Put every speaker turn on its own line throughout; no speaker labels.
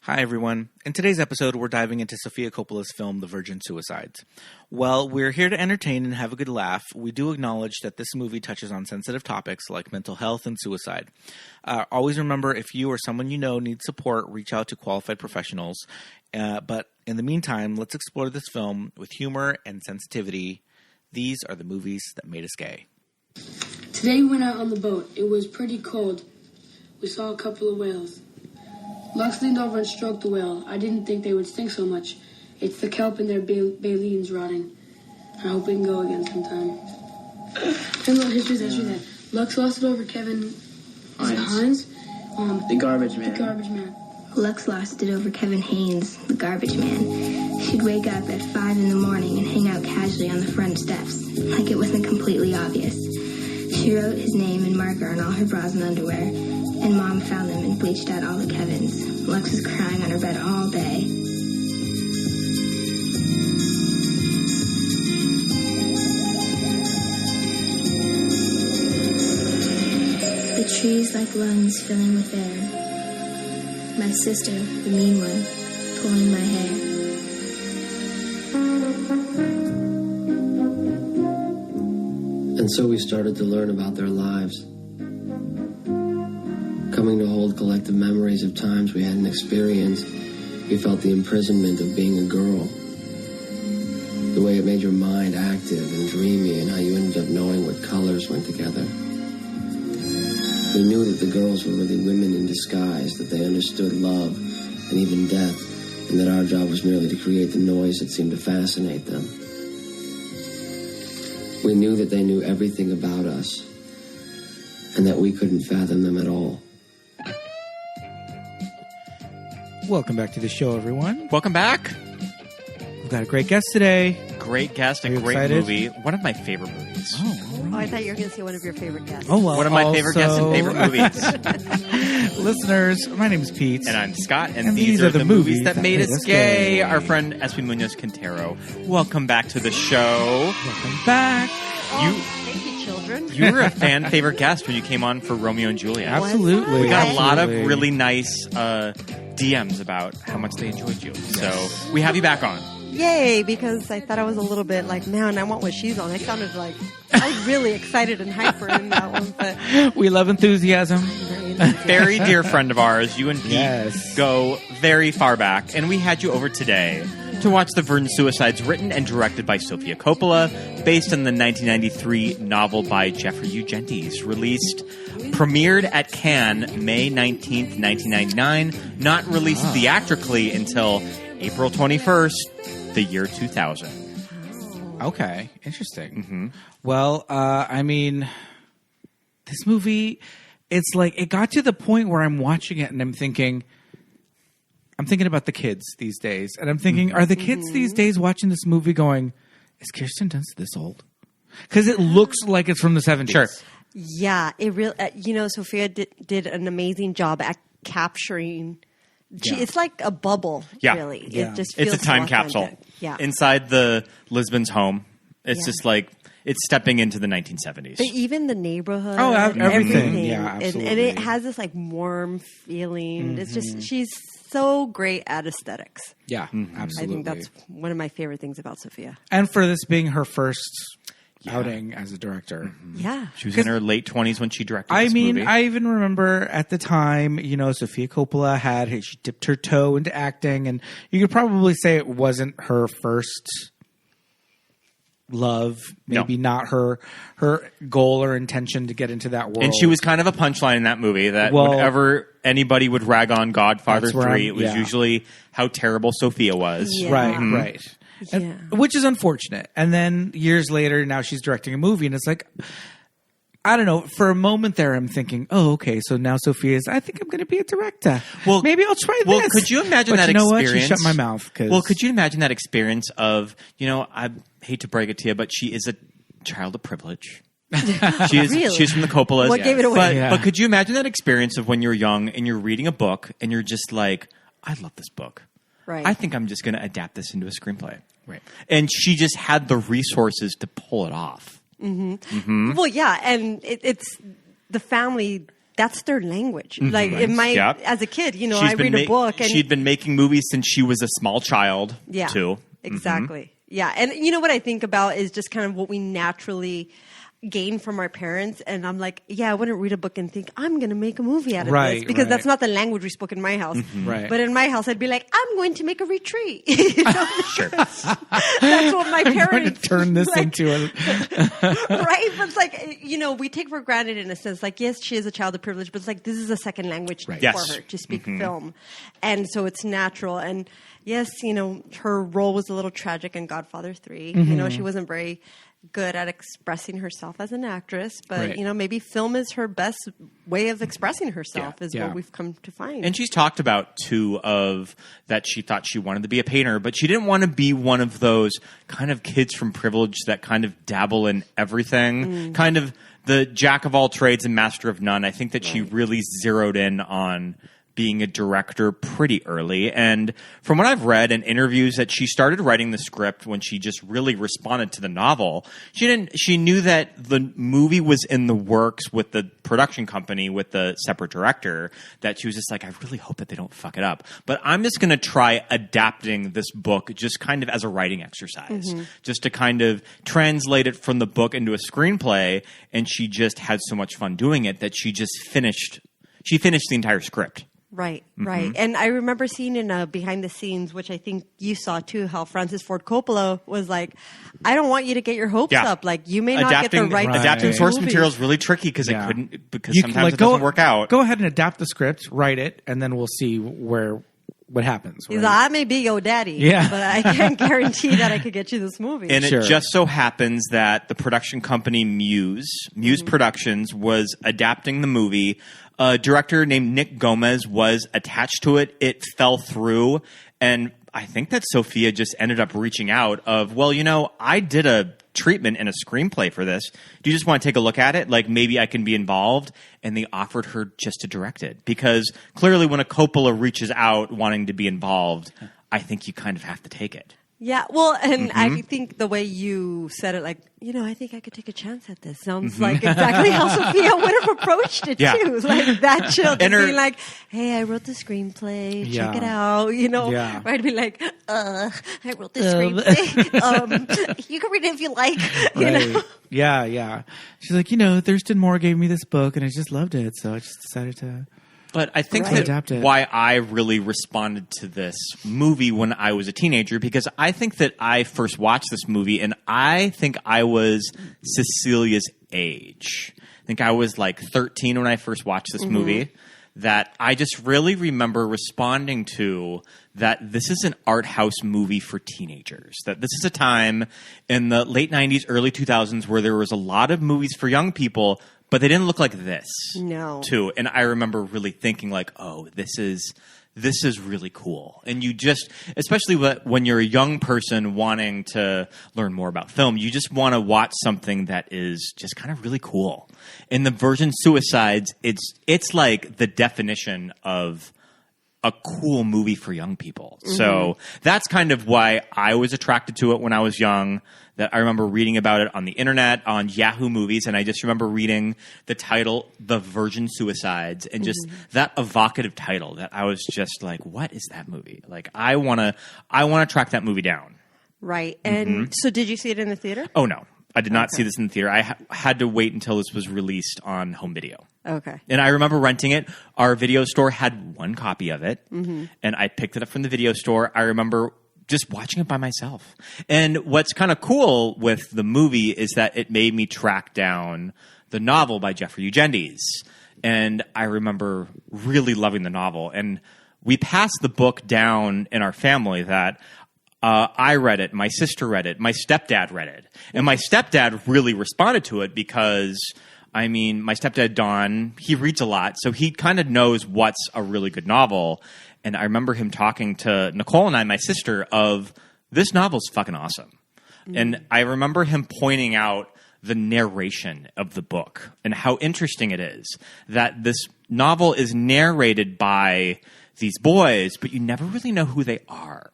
Hi, everyone. In today's episode, we're diving into Sofia Coppola's film, The Virgin Suicides. While we're here to entertain and have a good laugh, we do acknowledge that this movie touches on sensitive topics like mental health and suicide. Always remember, if you or someone you know needs support, reach out to qualified professionals. But in the meantime, let's explore this film with humor and sensitivity. These are the movies that made us gay.
Today we went out on the boat. It was pretty cold. We saw a couple of whales. Lux leaned over and stroked the whale. I didn't think they would stink so much. It's the kelp in their balines rotting. I hope we can go again sometime. And a little history there. Lux lost it over Kevin Hines.
The garbage man.
The garbage man.
Lux lost it over Kevin Haynes, the garbage man. She'd wake up at 5 in the morning and hang out casually on the front steps, like it wasn't completely obvious. She wrote his name in marker on all her bras and underwear, and Mom found them and bleached out all the Kevins. Lux was crying on her bed all day. The trees like lungs filling with air. My sister, the mean one, pulling my hair.
And so we started to learn about their lives. Coming to hold collective memories of times we hadn't experienced, we felt the imprisonment of being a girl. The way it made your mind active and dreamy, and how you ended up knowing what colors went together. We knew that the girls were really women in disguise, that they understood love and even death, and that our job was merely to create the noise that seemed to fascinate them. We knew that they knew everything about us, and that we couldn't fathom them at all.
Welcome back to the show, everyone.
Welcome back.
We've got a great guest today.
Great guest, a great
excited?
Movie. One of my favorite movies.
Oh,
I thought you were going to say one of your favorite guests.
Oh, well,
one of my favorite guests and favorite movies.
Listeners, my name is Pete.
And I'm Scott,
And
these are the movies that made us gay. Our friend Espie Quintero. Welcome back to the show.
Welcome back.
Thank you, children.
You were a fan favorite guest when you came on for Romeo and Juliet.
Absolutely.
We got a lot of really nice DMs about how much they enjoyed you. Yes. So we have you back on.
Yay, because I thought I was a little bit like, man, I want what she's on. I sounded like I was really excited and hyper in that one. But
we love enthusiasm.
Very dear friend of ours. You and Pete go very far back. And we had you over today to watch The Virgin Suicides, written and directed by Sofia Coppola, based on the 1993 novel by Jeffrey Eugenides, premiered at Cannes May 19th, 1999, not released theatrically until April 21st, the year 2000.
Okay, interesting.
Mm-hmm.
Well, I mean, this movie, it's like, it got to the point where I'm watching it and I'm thinking about the kids these days. And I'm thinking, are the kids these days watching this movie going, is Kirsten Dunst this old? Because it looks like it's from the 70s.
Sure.
yeah, it really, Sofia did an amazing job at capturing. It's like a bubble, really.
Yeah.
It just feels
it's a time
authentic.
capsule.
Yeah.
Inside the Lisbon's home. It's just like, it's stepping into the 1970s.
But even the neighborhood.
Oh, everything.
Yeah,
absolutely.
And it has this like warm feeling. Mm-hmm. It's just, she's so great at aesthetics.
Yeah, absolutely.
I think that's one of my favorite things about Sofia.
And for this being her first outing as a director.
Mm-hmm. Yeah.
She was in her late 20s when she directed this movie.
I even remember at the time, Sofia Coppola she dipped her toe into acting, and you could probably say it wasn't her first love, maybe not her goal or intention to get into that world.
And she was kind of a punchline in that movie that whenever anybody would rag on Godfather 3, it was usually how terrible Sofia was.
Yeah.
Right, right. And, which is unfortunate. And then years later, now she's directing a movie, and it's like, I don't know. For a moment there, I'm thinking, oh, okay, so now Sophia's, I think I'm going to be a director. Well, maybe I'll try this.
Well, could you imagine that experience?
What? She shut my mouth.
Well, could you imagine that experience of, I hate to break it to you, but she is a child of privilege. She's from the Coppolas.
What gave it away?
But could you imagine that experience of when you're young and you're reading a book and you're just like, I love this book.
Right.
I think I'm just going to adapt this into a screenplay.
Right.
And she just had the resources to pull it off.
Mm-hmm. Mm-hmm. Well, yeah, and it's the family that's their language. Like in my as a kid, you know, I read a book, and
she'd been making movies since she was a small child.
Yeah,
too.
Exactly. Yeah, and you know what I think about is just kind of what we naturally gain from our parents, and I'm like, yeah, I wouldn't read a book and think I'm going to make a movie out of this, because that's not the language we spoke in my house.
Right.
But in my house, I'd be like, I'm going to make a retreat. You know? Sure. That's what my parents.
I'm going to turn this into a
right. But it's like, you know, we take for granted in a sense, like, yes, she is a child of privilege, but it's like this is a second language for her to speak film, and so it's natural. And yes, you know, her role was a little tragic in Godfather 3. You know, she wasn't very good at expressing herself as an actress, but you know, maybe film is her best way of expressing herself is what we've come to find.
And she's talked about too of that she thought she wanted to be a painter, but she didn't want to be one of those kind of kids from privilege that kind of dabble in everything, kind of the jack of all trades and master of none. I think that she really zeroed in on being a director pretty early. And from what I've read in interviews, that she started writing the script when she just really responded to the novel. She knew that the movie was in the works with the production company, with the separate director, that she was just like, I really hope that they don't fuck it up. But I'm just going to try adapting this book just kind of as a writing exercise, just to kind of translate it from the book into a screenplay. And she just had so much fun doing it that she finished the entire script.
Right, right. And I remember seeing in behind the scenes, which I think you saw too, how Francis Ford Coppola was like, I don't want you to get your hopes up. Like, you may not get the right
Adapting source material is really tricky because sometimes it doesn't work out.
Go ahead and adapt the script, write it, and then we'll see what happens.
Right? He's like, I may be your daddy, but I can't guarantee that I could get you this movie.
And it just so happens that the production company Muse Productions was adapting the movie. A director named Nick Gomez was attached to it. It fell through. And I think that Sofia just ended up reaching out of, well, you know, I did a treatment and a screenplay for this. Do you just want to take a look at it? Like, maybe I can be involved. And they offered her just to direct it. Because clearly when a Coppola reaches out wanting to be involved, I think you kind of have to take it.
Yeah, well, and I think the way you said it, like, you know, I think I could take a chance at this. Sounds like exactly how Sofia would have approached it, too. Like, that chill. Just being like, hey, I wrote the screenplay. Check it out. You know, I'd be like, I wrote the screenplay. You can read it if you like. You know?
Yeah. She's like, you know, Thurston Moore gave me this book, and I just loved it, so I just decided to...
But I think that why I really responded to this movie when I was a teenager, because I think that I first watched this movie and I think I was Cecilia's age. I think I was like 13 when I first watched this movie. That I just really remember responding to that this is an art house movie for teenagers. That this is a time in the late 90s, early 2000s where there was a lot of movies for young people, but they didn't look like this.
No.
Too. And I remember really thinking like, oh, this is really cool. And you just, especially when you're a young person wanting to learn more about film, you just want to watch something that is just kind of really cool. In the Virgin Suicides, it's like the definition of a cool movie for young people. So that's kind of why I was attracted to it when I was young. That I remember reading about it on the internet, on Yahoo Movies, and I just remember reading the title, The Virgin Suicides, and just that evocative title that I was just like, what is that movie? Like, I wanna track that movie down.
Right. And so did you see it in the theater?
Oh, no. I did not see this in the theater. I had to wait until this was released on home video.
Okay.
And I remember renting it. Our video store had one copy of it, and I picked it up from the video store. I remember just watching it by myself. And what's kind of cool with the movie is that it made me track down the novel by Jeffrey Eugenides. And I remember really loving the novel. And we passed the book down in our family that I read it, my sister read it, my stepdad read it. And my stepdad really responded to it because, I mean, my stepdad, Don, he reads a lot, so he kind of knows what's a really good novel. And I remember him talking to Nicole and I, my sister, of this novel's fucking awesome. And I remember him pointing out the narration of the book and how interesting it is that this novel is narrated by these boys, but you never really know who they are.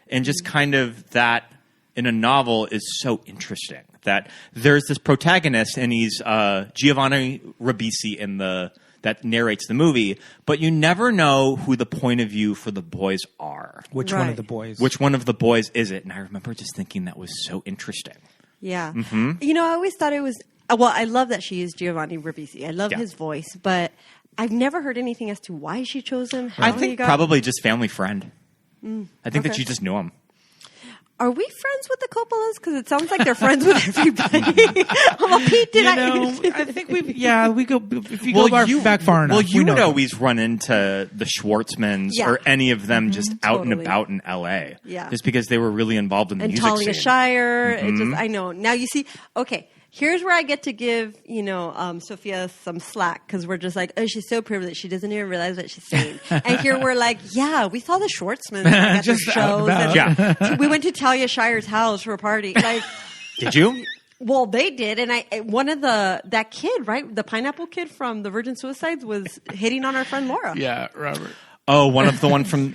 And just kind of that in a novel is so interesting that there's this protagonist and he's Giovanni Ribisi in the that narrates the movie, but you never know who the point of view for the boys are.
Which one of the boys?
Which one of the boys is it? And I remember just thinking that was so interesting.
Yeah. You know, I always thought it was... Well, I love that she used Giovanni Ribisi. I love his voice, but I've never heard anything as to why she chose him.
I think probably just family friend. I think that she just knew him.
Are we friends with the Coppolas? Because it sounds like they're friends with everybody. Well, Pete,
I think we go. If you go back far enough,
you would always run into the Schwartzmans or any of them just out and about in L.A.
Yeah,
just because they were really involved in the music
Talia
scene.
Shire. I know. Now you see. Okay. Here's where I get to give, Sophia some slack because we're just like, oh, she's so privileged. She doesn't even realize what she's saying. And here we're like, yeah, we saw the Schwartzmans at their shows. And we went to Talia Shire's house for a party. Like,
did you?
Well, they did. And that kid, right? The pineapple kid from the Virgin Suicides was hitting on our friend Laura.
Yeah, Robert.
Oh, one of the ones from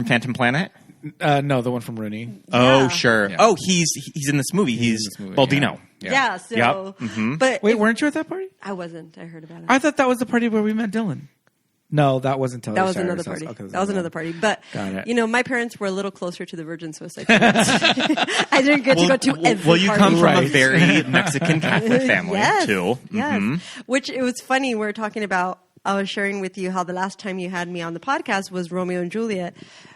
Phantom Planet?
No, the one from Rooney.
Oh, sure. Yeah. Oh, he's in this movie. He's Baldino.
Yeah. So, but
wait, weren't you at that party?
I wasn't. I heard about it.
I thought that was the party where we met Dylan. No, that wasn't Talia.
That was another party.
Okay,
that was another party. But
got it.
My parents were a little closer to the Virgin Suicide. I didn't get to go to every party.
Well, you come from a very Mexican Catholic family too.
Yes. Which it was funny. We were talking about. I was sharing with you how the last time you had me on the podcast was Romeo and Juliet,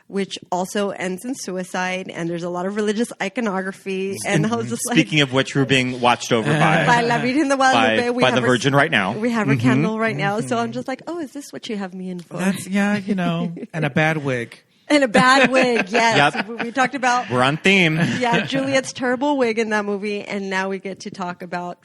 which also ends in suicide, and there's a lot of religious iconography. And I was just
speaking of which, we're being watched over by
La Virgen de Guadalupe.
By the Virgin right now.
We have her candle right now, so I'm just like, oh, is this what you have me in for?
That's, and a bad wig.
And a bad wig, yes. Yep. We talked about...
We're on theme.
Yeah, Juliet's terrible wig in that movie, and now we get to talk about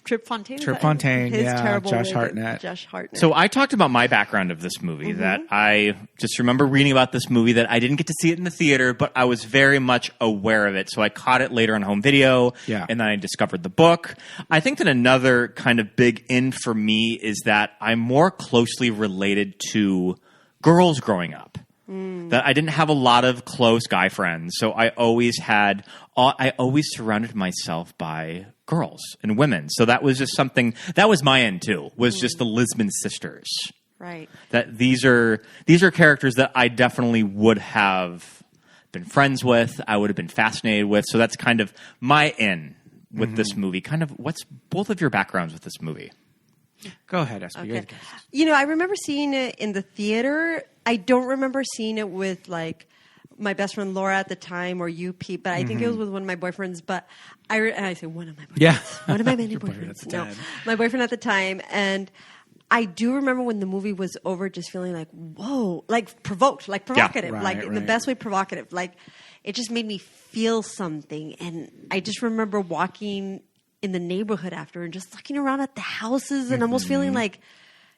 Trip Fontaine?
Trip Fontaine,
his terrible
Josh Hartnett.
So I talked about my background of this movie, that I just remember reading about this movie, that I didn't get to see it in the theater, but I was very much aware of it. So I caught it later on home video, and then I discovered the book. I think that another kind of big in for me is that I'm more closely related to girls growing up. That I didn't have a lot of close guy friends, so I always surrounded myself by girls and women. So that was just something that was my end too. Was just the Lisbon sisters,
right?
That these are characters that I definitely would have been friends with. I would have been fascinated with. So that's kind of my in with this movie. Kind of what's both of your backgrounds with this movie?
Go ahead, Espie.
Okay. I remember seeing it in the theater. I don't remember seeing it with like my best friend Laura at the time or you, Pete, but I think it was with one of my boyfriends. But I say one of my boyfriends. One of my many boyfriends. No, my boyfriend at the time. And I do remember when the movie was over just feeling like, whoa, like provoked, like provocative, in the best way provocative. Like it just made me feel something. And I just remember walking in the neighborhood after and just looking around at the houses and almost feeling like,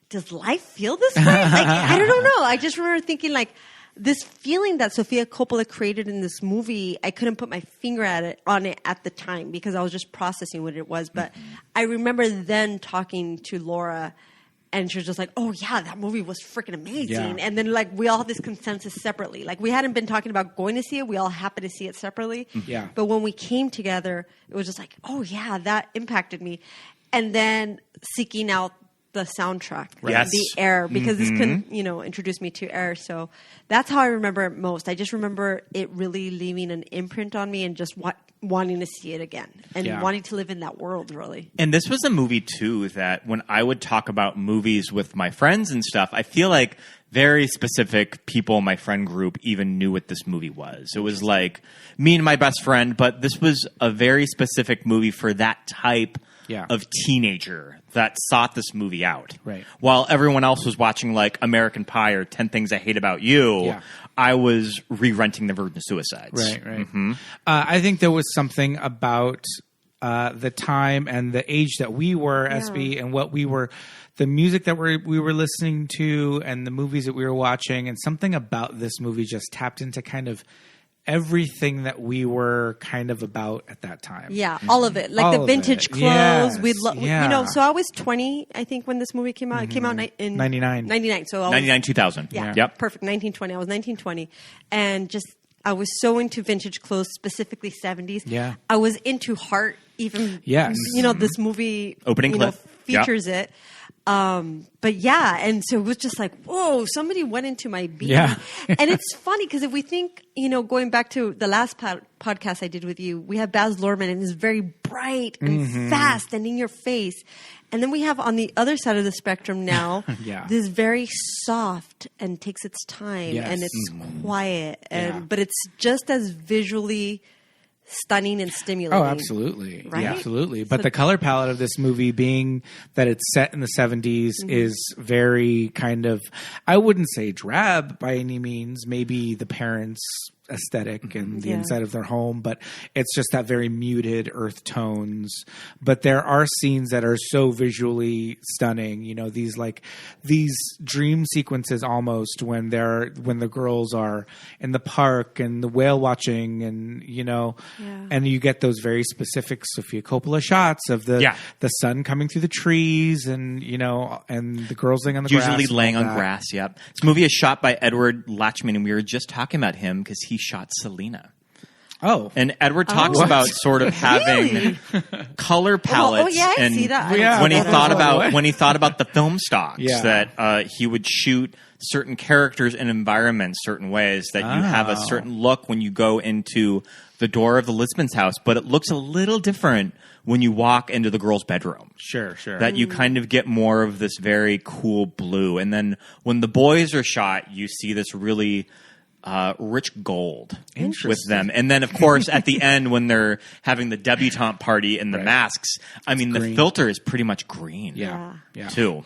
does life feel this way? Like, I don't know. I just remember thinking like this feeling that Sofia Coppola created in this movie, I couldn't put my finger on it at the time because I was just processing what it was. But I remember then talking to Laura and she was just like, oh yeah, that movie was freaking amazing. Yeah. And then like we all had this consensus separately. Like we hadn't been talking about going to see it. We all happened to see it separately.
Yeah.
But when we came together, it was just like, oh yeah, that impacted me. And then seeking out the soundtrack, the Air, because this introduced me to Air. So that's how I remember it most. I just remember it really leaving an imprint on me and just wanting to see it again and wanting to live in that world, really.
And this was a movie, too, that when I would talk about movies with my friends and stuff, I feel like very specific people in my friend group even knew what this movie was. It was like me and my best friend, but this was a very specific movie for that type of teenager that sought this movie out.
Right.
While everyone else was watching like American Pie or 10 Things I Hate About You, I was re-renting The Virgin Suicides.
Right. I think there was something about the time and the age that we were, Espie, and what we were, the music that we were listening to and the movies that we were watching, and something about this movie just tapped into kind of everything that we were kind of about at that time.
Yeah, all of it. Like all the vintage clothes. Yes. So I was 20, I think, when this movie came out. It came out in
99.
99. So
99, 2000.
Yeah.
Yep.
Perfect. 1920. I was 1920. And just, I was so into vintage clothes, specifically 70s.
Yeah.
I was into Heart, even,
yes.
This movie
opening clip
features it. But yeah, and so it was just like, whoa, somebody went into my being.
Yeah.
And it's funny because if we think, going back to the last podcast I did with you, we have Baz Luhrmann and it's very bright and fast and in your face. And then we have on the other side of the spectrum now, this very soft and takes its time and it's quiet, but it's just as visually stunning and stimulating.
Oh, absolutely.
Right?
Yeah, absolutely. But the color palette of this movie being that it's set in the 70s is very kind of, I wouldn't say drab by any means, maybe the parents' aesthetic and the inside of their home, but it's just that very muted earth tones. But there are scenes that are so visually stunning, these dream sequences almost when the girls are in the park and the whale watching and and you get those very specific Sofia Coppola shots of the sun coming through the trees and and the girls laying on the grass.
Usually laying on grass, yep. This movie is shot by Edward Lachman, and we were just talking about him because he shot Selena.
Oh.
And Edward talks about sort of having color palettes.
I see that.
When he thought about the film stocks, that he would shoot certain characters and environments certain ways, that you have a certain look when you go into the door of the Lisbon's house, but it looks a little different when you walk into the girl's bedroom.
Sure.
That you kind of get more of this very cool blue. And then when the boys are shot, you see this really rich gold with them. And then, of course, at the end when they're having the debutante party and the masks, the filter is pretty much green.
Yeah.
Too.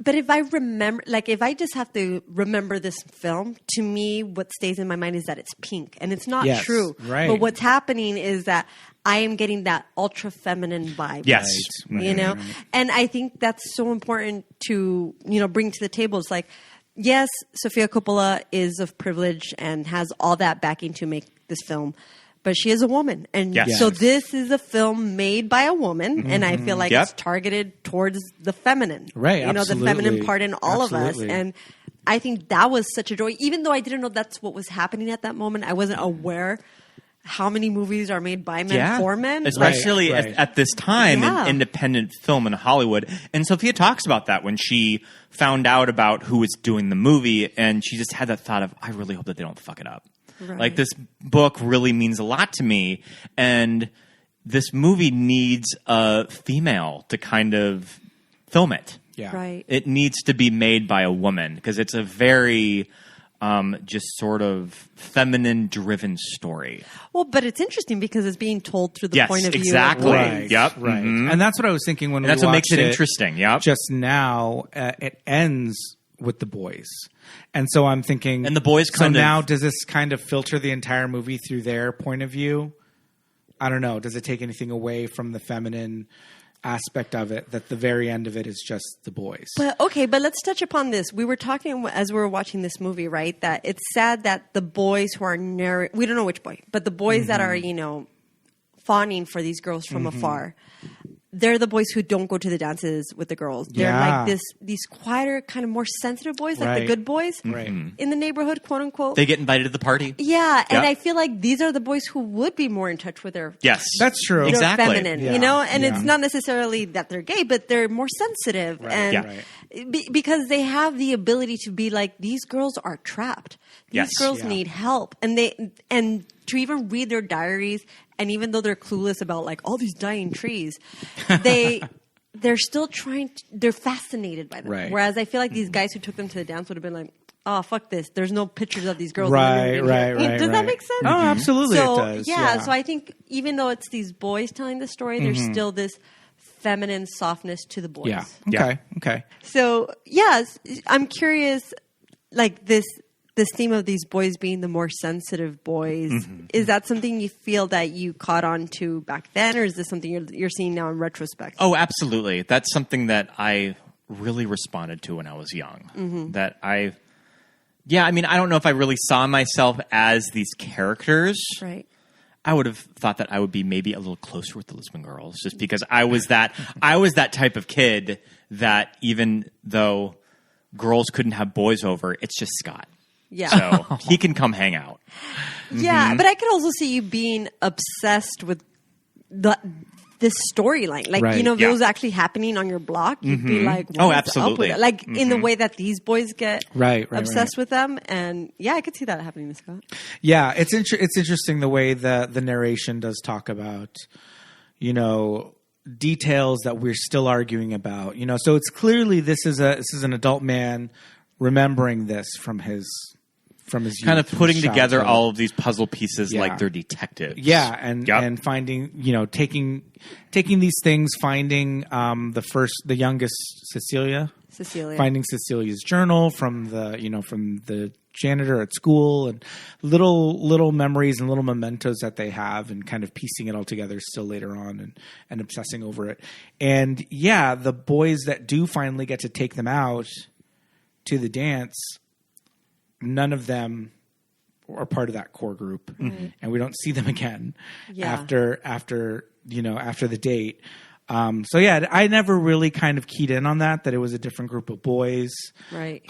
But if I remember, if I just have to remember this film, to me, what stays in my mind is that it's pink. And it's not true.
Right.
But what's happening is that I am getting that ultra feminine vibe.
Yes.
Right. And I think that's so important to, bring to the table. It's like, yes, Sofia Coppola is of privilege and has all that backing to make this film, but she is a woman. And so this is a film made by a woman, and I feel like it's targeted towards the feminine.
Right,
the feminine part in all of us. And I think that was such a joy. Even though I didn't know that's what was happening at that moment, I wasn't aware how many movies are made by men for men.
Especially at this time in independent film in Hollywood. And Sophia talks about that when she found out about who was doing the movie, and she just had that thought of, I really hope that they don't fuck it up. Right. Like, this book really means a lot to me, and this movie needs a female to kind of film it.
Yeah.
Right.
It needs to be made by a woman, because it's a very just sort of feminine-driven story.
Well, but it's interesting because it's being told through the point of view.
Exactly.
Right.
Yep.
Right.
Mm-hmm.
And that's what I was thinking when we watched
that's what makes it interesting. Yep.
Just now, it ends with the boys. And so I'm thinking...
And the boys
now, does this kind of filter the entire movie through their point of view? I don't know. Does it take anything away from the feminine aspect of it, that the very end of it is just the boys?
But let's touch upon this. We were talking as we were watching this movie, right? That it's sad that the boys who are we don't know which boy, but the boys that are, fawning for these girls from afar, they're the boys who don't go to the dances with the girls. They're like these quieter, kind of more sensitive boys, like the good boys in the neighborhood, quote unquote.
They get invited to the party.
Yeah, and I feel like these are the boys who would be more in touch with their
that's true,
exactly,
feminine, and it's not necessarily that they're gay, but they're more sensitive, because they have the ability to be like, these girls are trapped. These girls need help, and to even read their diaries. And even though they're clueless about like all these dying trees, they're still they're fascinated by them.
Right.
Whereas I feel like these guys who took them to the dance would have been like, oh, fuck this. There's no pictures of these girls.
Right.
Does that make sense?
Oh, absolutely
so,
it does.
Yeah, so I think even though it's these boys telling the story, there's still this feminine softness to the boys.
Yeah. Okay.
So, yes, I'm curious, like this theme of these boys being the more sensitive boys, is that something you feel that you caught on to back then, or is this something you're seeing now in retrospect?
Oh, absolutely. That's something that I really responded to when I was young. That I don't know if I really saw myself as these characters.
Right.
I would have thought that I would be maybe a little closer with the Lisbon girls, just because I was that type of kid that even though girls couldn't have boys over, it's just Scott.
Yeah.
So he can come hang out.
Yeah, but I could also see you being obsessed with this storyline. Like,
Right.
you know, if it was actually happening on your block, you'd be like, what is
absolutely.
up with it? Like, in the way that these boys get
Right,
obsessed with them. And yeah, I could see that happening to Scott.
Yeah, it's interesting the way the narration does talk about, you know, details that we're still arguing about. You know, so it's clearly this is an adult man remembering this from his youth,
kind of
from
putting
his
together
childhood.
all of these puzzle pieces
Yeah.
like they're detectives.
Yeah, and finding, you know, taking these things, finding the youngest Cecilia, finding Cecilia's journal from the janitor at school, and little memories and little mementos that they have, and kind of piecing it all together still later on, and obsessing over it. And yeah, the boys that do finally get to take them out to the dance, none of them are part of that core group, and we don't see them again after the date. So yeah, I never really kind of keyed in on that it was a different group of boys.
Right.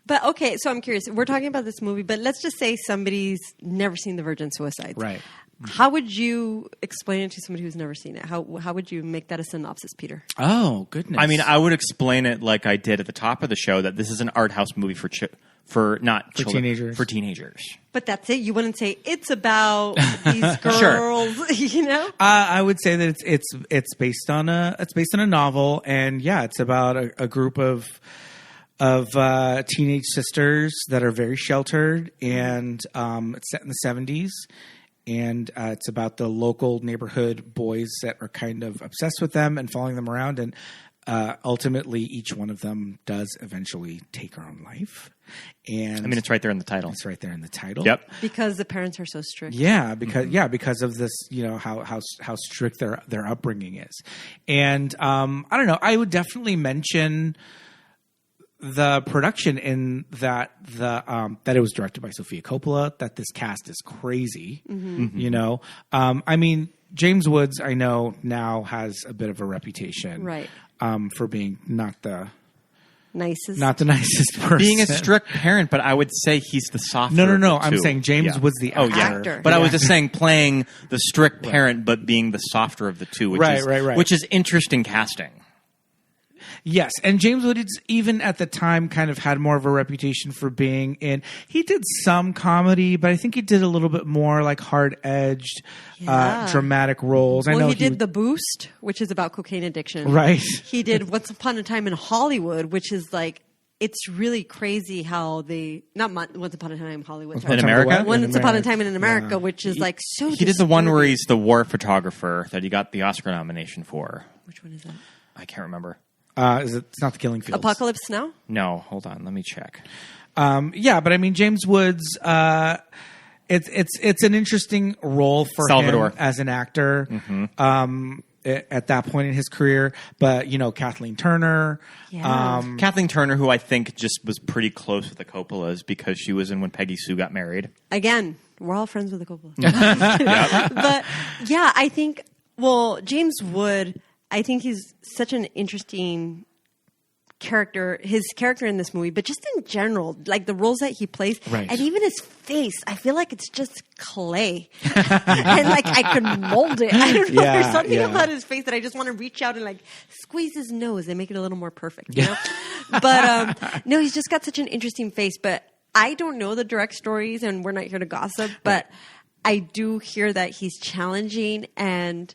But okay, so I'm curious. We're talking about this movie, but let's just say somebody's never seen The Virgin Suicides.
Right.
How would you explain it to somebody who's never seen it? How would you make that a synopsis, Peter?
Oh, goodness.
I mean, I would explain it like I did at the top of the show, that this is an art house movie for
teenagers.
For teenagers.
But that's it. You wouldn't say it's about these girls, you know?
I would say that it's based on a novel, and yeah, it's about a group of teenage sisters that are very sheltered, and it's set in the 70s. And it's about the local neighborhood boys that are kind of obsessed with them and following them around. And ultimately, each one of them does eventually take her own life. And
I mean, it's right there in the title.
It's right there in the title.
Yep.
Because the parents are so strict.
Yeah, because of this, you know, how strict their upbringing is. And I don't know. I would definitely mention the production in that it was directed by Sofia Coppola, that this cast is crazy. You know, I mean, James Woods, I know now has a bit of a reputation,
right,
for being not the
nicest
person,
being a strict parent. But I would say he's the softer.
No.
Of the
I'm
two.
saying James was the actor.
But I was just saying playing the strict parent, but being the softer of the two, which is interesting casting.
Yes, and James Woods, even at the time, kind of had more of a reputation for being in. He did some comedy, but I think he did a little bit more like hard-edged, dramatic roles.
Well,
I know
he did The Boost, which is about cocaine addiction.
Right.
He did Once Upon a Time in Hollywood, which is like, it's really crazy how Once Upon a Time in Hollywood.
In America?
Once Upon a Time in America, which is like so
He did the one where he's the war photographer that he got the Oscar nomination for.
Which one is that?
I can't remember.
It's not The Killing Fields.
Apocalypse Now?
No, hold on. Let me check.
Yeah, but I mean, James Woods, it's an interesting role for
Salvador
him as an actor. At that point in his career, but you know, Kathleen Turner,
Kathleen Turner, who I think just was pretty close with the Coppolas because she was in When Peggy Sue Got Married.
Again, we're all friends with the Coppolas. But yeah, I think, James Wood, I think he's such an interesting character, his character in this movie, but just in general, like the roles that he plays,
right.
And even his face, I feel like it's just clay. And like I could mold it. I don't know. There's something about his face that I just want to reach out and like squeeze his nose and make it a little more perfect, you know? But no, he's just got such an interesting face. But I don't know the direct stories, and we're not here to gossip, but I do hear that he's challenging, and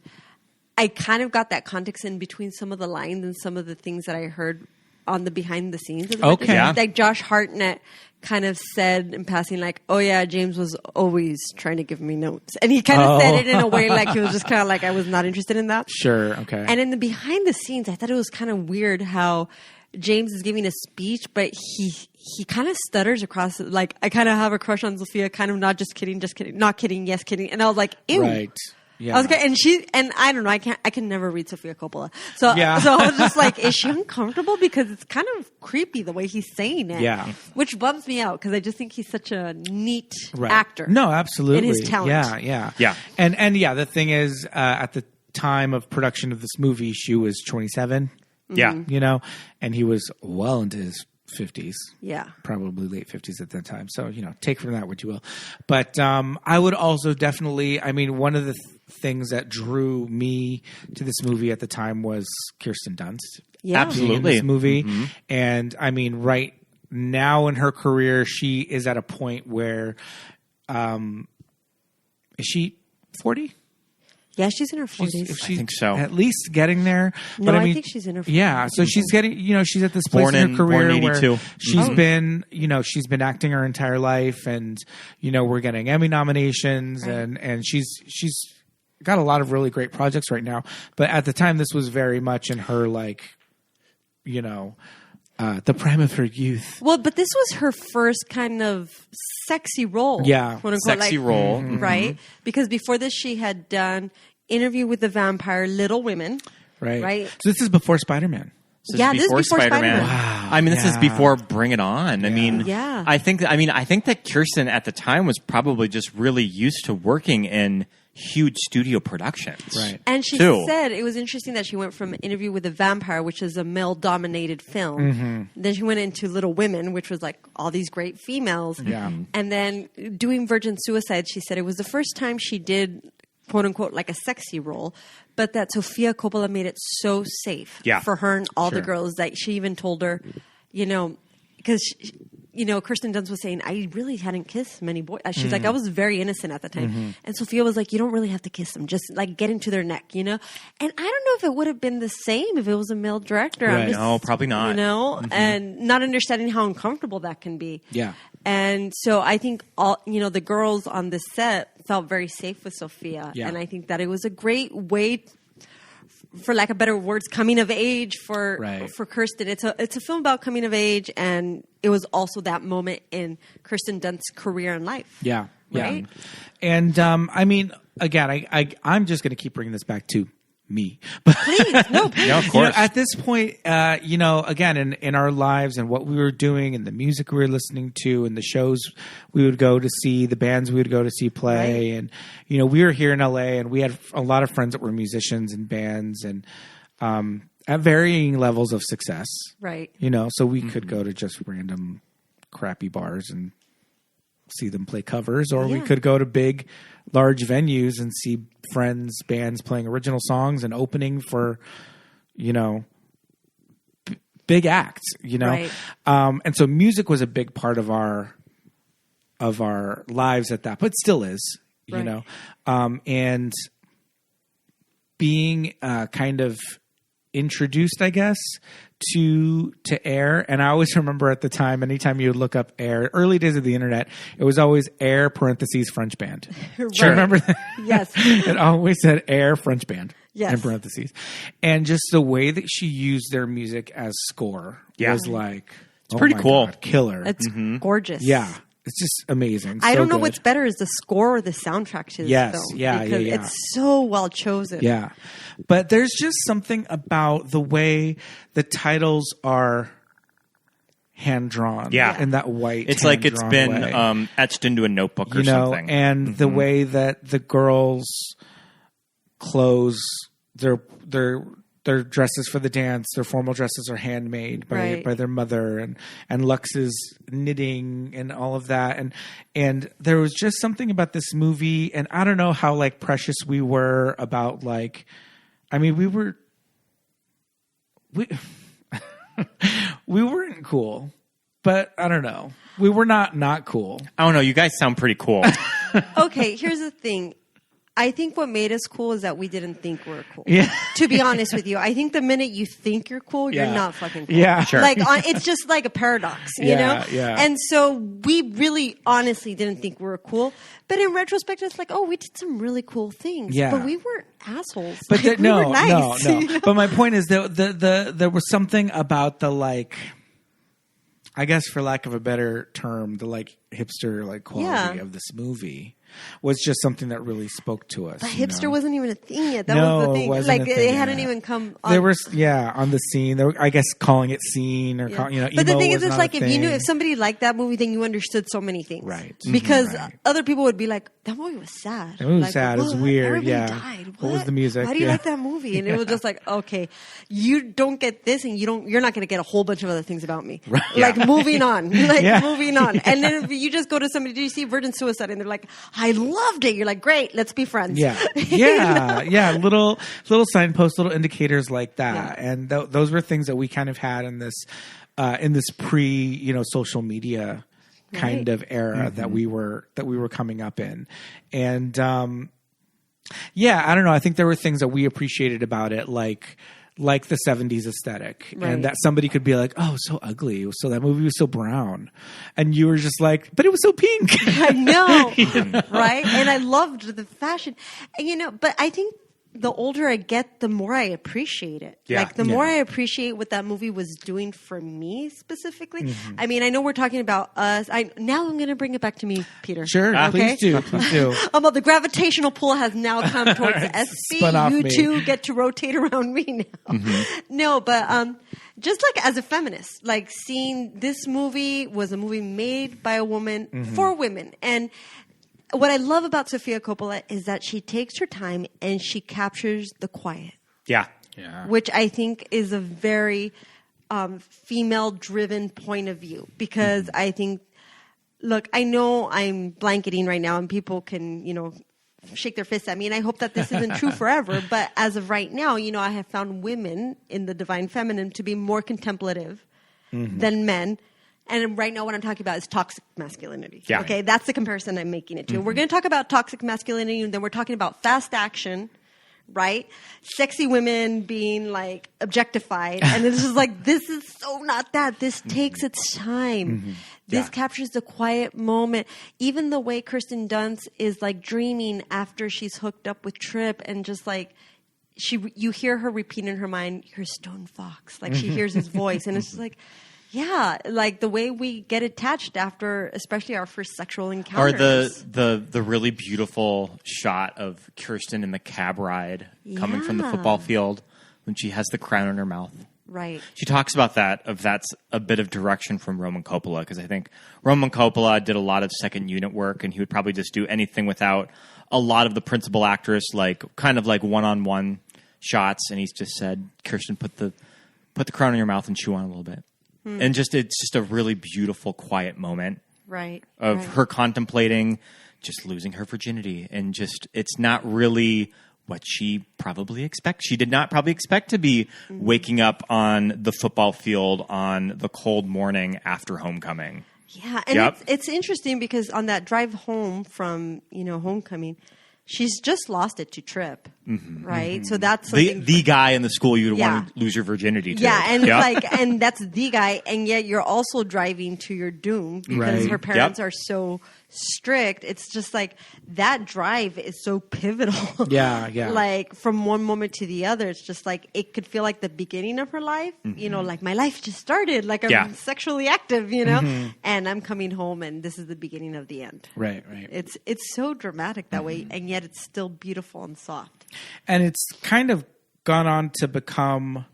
I kind of got that context in between some of the lines and some of the things that I heard on the behind the scenes.
Okay. Yeah.
Like Josh Hartnett kind of said in passing, like, oh yeah, James was always trying to give me notes. And he kind of said it in a way like he was just kind of like, I was not interested in that.
Sure, okay.
And in the behind the scenes, I thought it was kind of weird how James is giving a speech, but he kind of stutters across it. Like, I kind of have a crush on Sophia, kind of not just kidding, not kidding, yes, kidding. And I was like, ew.
Right. Yeah.
I was okay, and I don't know, I can never read Sofia Coppola. So I was just like, is she uncomfortable? Because it's kind of creepy the way he's saying it.
Yeah.
Which bums me out because I just think he's such a neat actor.
No, absolutely.
In his talent.
Yeah. And yeah, the thing is, at the time of production of this movie, she was 27.
Yeah.
You know, and he was well into his 50s.
Yeah.
Probably late 50s at that time. So, take from that what you will. But I would also definitely, one of the things that drew me to this movie at the time was Kirsten Dunst.
Yeah.
Absolutely.
In this movie. Mm-hmm. And right now in her career, she is at a point where, is she 40?
Yeah, she's in her 40s.
I
think so.
At least getting there.
No, I think she's in her 40s.
Yeah, so she's getting, she's at this place in her career where she's been, she's been acting her entire life, and we're getting Emmy nominations, and she's got a lot of really great projects right now. But at the time, this was very much in her the prime of her youth.
Well, but this was her first kind of sexy role.
Yeah.
Quote unquote,
sexy role.
Right? Because before this, she had done Interview with the Vampire, Little Women.
Right. So this is before Spider-Man.
This is before Spider-Man.
Wow.
This is before Bring It On.
Yeah.
I think that Kirsten at the time was probably just really used to working in huge studio productions.
Right.
And she said it was interesting that she went from Interview with the Vampire, which is a male-dominated film. Mm-hmm. Then she went into Little Women, which was like all these great females.
Yeah.
And then doing Virgin Suicide, she said it was the first time she did, quote unquote, like a sexy role, but that Sofia Coppola made it so safe for her and all the girls that she even told her, because Kirsten Dunst was saying, I really hadn't kissed many boys. She's like, I was very innocent at the time. Mm-hmm. And Sofia was like, you don't really have to kiss them. Just like get into their neck, And I don't know if it would have been the same if it was a male director.
Right.
No, probably not.
And not understanding how uncomfortable that can be.
Yeah.
And so I think all, the girls on the set felt very safe with Sofia.
Yeah.
And I think that it was a great way, for lack of better words, coming of age for Kirsten. It's a film about coming of age, and it was also that moment in Kirsten Dunst's career and life.
Yeah.
Right?
And again, I'm just going to keep bringing this back to me.
Please, no, please.
Yeah, of course.
At this point, again, in our lives and what we were doing and the music we were listening to and the shows we would go to see, the bands we would go to see play. And, we were here in LA and we had a lot of friends that were musicians and bands and at varying levels of success.
Right.
So we could go to just random crappy bars and see them play covers, or we could go to big, large venues and see friends, bands playing original songs and opening for, big acts,
Right.
And so music was a big part of our lives at that, but still is, and being kind of introduced, I guess, to Air. And I always remember at the time, anytime you would look up Air, early days of the internet, it was always Air parentheses French band.
Right.
Do you remember that?
Yes.
It always said Air French band in
Yes.
parentheses. And just the way that she used their music as score was like, it's
pretty cool.
God, killer.
It's gorgeous.
Yeah. It's just amazing.
I
So
don't know
good.
what's better, is the score or the soundtrack to this
Yes.
film.
Yeah,
because
yeah.
it's so well chosen.
Yeah. But there's just something about the way the titles are hand drawn.
Yeah.
In that white.
It's like it's been
way.
etched into a notebook or something.
And the way that the girls' clothes, their dresses for the dance, their formal dresses are handmade by their mother, and Lux's knitting and all of that. And there was just something about this movie, and I don't know how like precious we were about like, we weren't cool, but I don't know. We were not cool.
I don't know. You guys sound pretty cool.
Okay, here's the thing. I think what made us cool is that we didn't think we were cool.
Yeah.
To be honest with you, I think the minute you think you're cool, you're not fucking cool.
Yeah, sure.
Like it's just like a paradox, you know?
Yeah.
And so we really honestly didn't think we were cool. But in retrospect, it's like, oh, we did some really cool things.
Yeah.
But we weren't assholes.
But
like, we were nice,
no.
you know?
But my point is that there was something about the like, I guess for lack of a better term, the like hipster like quality of this movie was just something that really spoke to us.
But hipster wasn't even a thing yet. That was the thing.
It wasn't
like
a thing
they hadn't
yet.
even come on.
They were on the scene. They were, I guess, calling it scene or
But
emo
the thing is,
was
it's
not
like
a
if you knew
thing.
if somebody liked that movie, then you understood so many things,
Right?
Because
Right.
other people would be like, "That movie was sad.
That movie was
like,
sad. It was
what?
weird.
Everybody
Yeah.
died.
What was the music?
Why do you
Yeah.
like that movie?" And it was just like, okay, you don't get this, and you're not going to get a whole bunch of other things about me.
Right.
Like moving on, like
Yeah.
moving on. And then if you just go to somebody, did you see Virgin Suicide? And they're like, "I loved it." You're like, "Great, let's be friends."
Yeah, yeah. Little signposts, little indicators like that, and those were things that we kind of had in this pre social media kind of era that we were coming up in, and I don't know. I think there were things that we appreciated about it, like the 70s aesthetic, and that somebody could be like, "Oh, so ugly. So that movie was so brown," and you were just like, "But it was so pink."
I know, right? And I loved the fashion, and but I think the older I get, the more I appreciate it.
Yeah.
Like the more I appreciate what that movie was doing for me specifically. I mean, I know we're talking about us. Now I'm going to bring it back to me, Peter.
Sure,
okay?
please do.
The gravitational pull has now come towards Espie.
Spun off
You
me.
two get to rotate around me now. No, but just like as a feminist, like seeing this movie was a movie made by a woman for women. And what I love about Sofia Coppola is that she takes her time and she captures the quiet.
Yeah.
Which I think is a very female-driven point of view. Because I think, look, I know I'm blanketing right now and people can, shake their fists at me. And I hope that this isn't true forever. But as of right now, I have found women in the divine feminine to be more contemplative than men. And right now what I'm talking about is toxic masculinity.
Yeah.
Okay, that's the comparison I'm making it to. We're going to talk about toxic masculinity, and then we're talking about fast action, right? Sexy women being like objectified. And it's just like, this is so not that. This takes its time. This captures the quiet moment. Even the way Kirsten Dunst is like dreaming after she's hooked up with Trip, and just like, you hear her repeat in her mind, "You're a stone fox." Like she hears his voice, and it's just like, yeah, like the way we get attached after, especially our first sexual encounters.
Or the really beautiful shot of Kirsten in the cab ride coming from the football field when she has the crown in her mouth.
Right.
She talks about that's a bit of direction from Roman Coppola, because I think Roman Coppola did a lot of second unit work, and he would probably just do anything without a lot of the principal actress, like kind of like one-on-one shots, and he's just said, "Kirsten, put the crown in your mouth and chew on it a little bit." And it's just a really beautiful, quiet moment of her contemplating just losing her virginity. And just, it's not really what she probably expects. She did not probably expect to be waking up on the football field on the cold morning after homecoming.
Yeah, and it's interesting because on that drive home from, homecoming, she's just lost it to Trip, right? So that's
the guy in the school you'd want to lose your virginity to.
Yeah, and it's and that's the guy, and yet you're also driving to your doom because her parents are so strict. It's just like that drive is so pivotal.
Yeah.
Like from one moment to the other, it's just like it could feel like the beginning of her life. Like my life just started. Like I'm sexually active, and I'm coming home, and this is the beginning of the end.
Right.
It's so dramatic that way, and yet it's still beautiful and soft.
And it's kind of gone on to become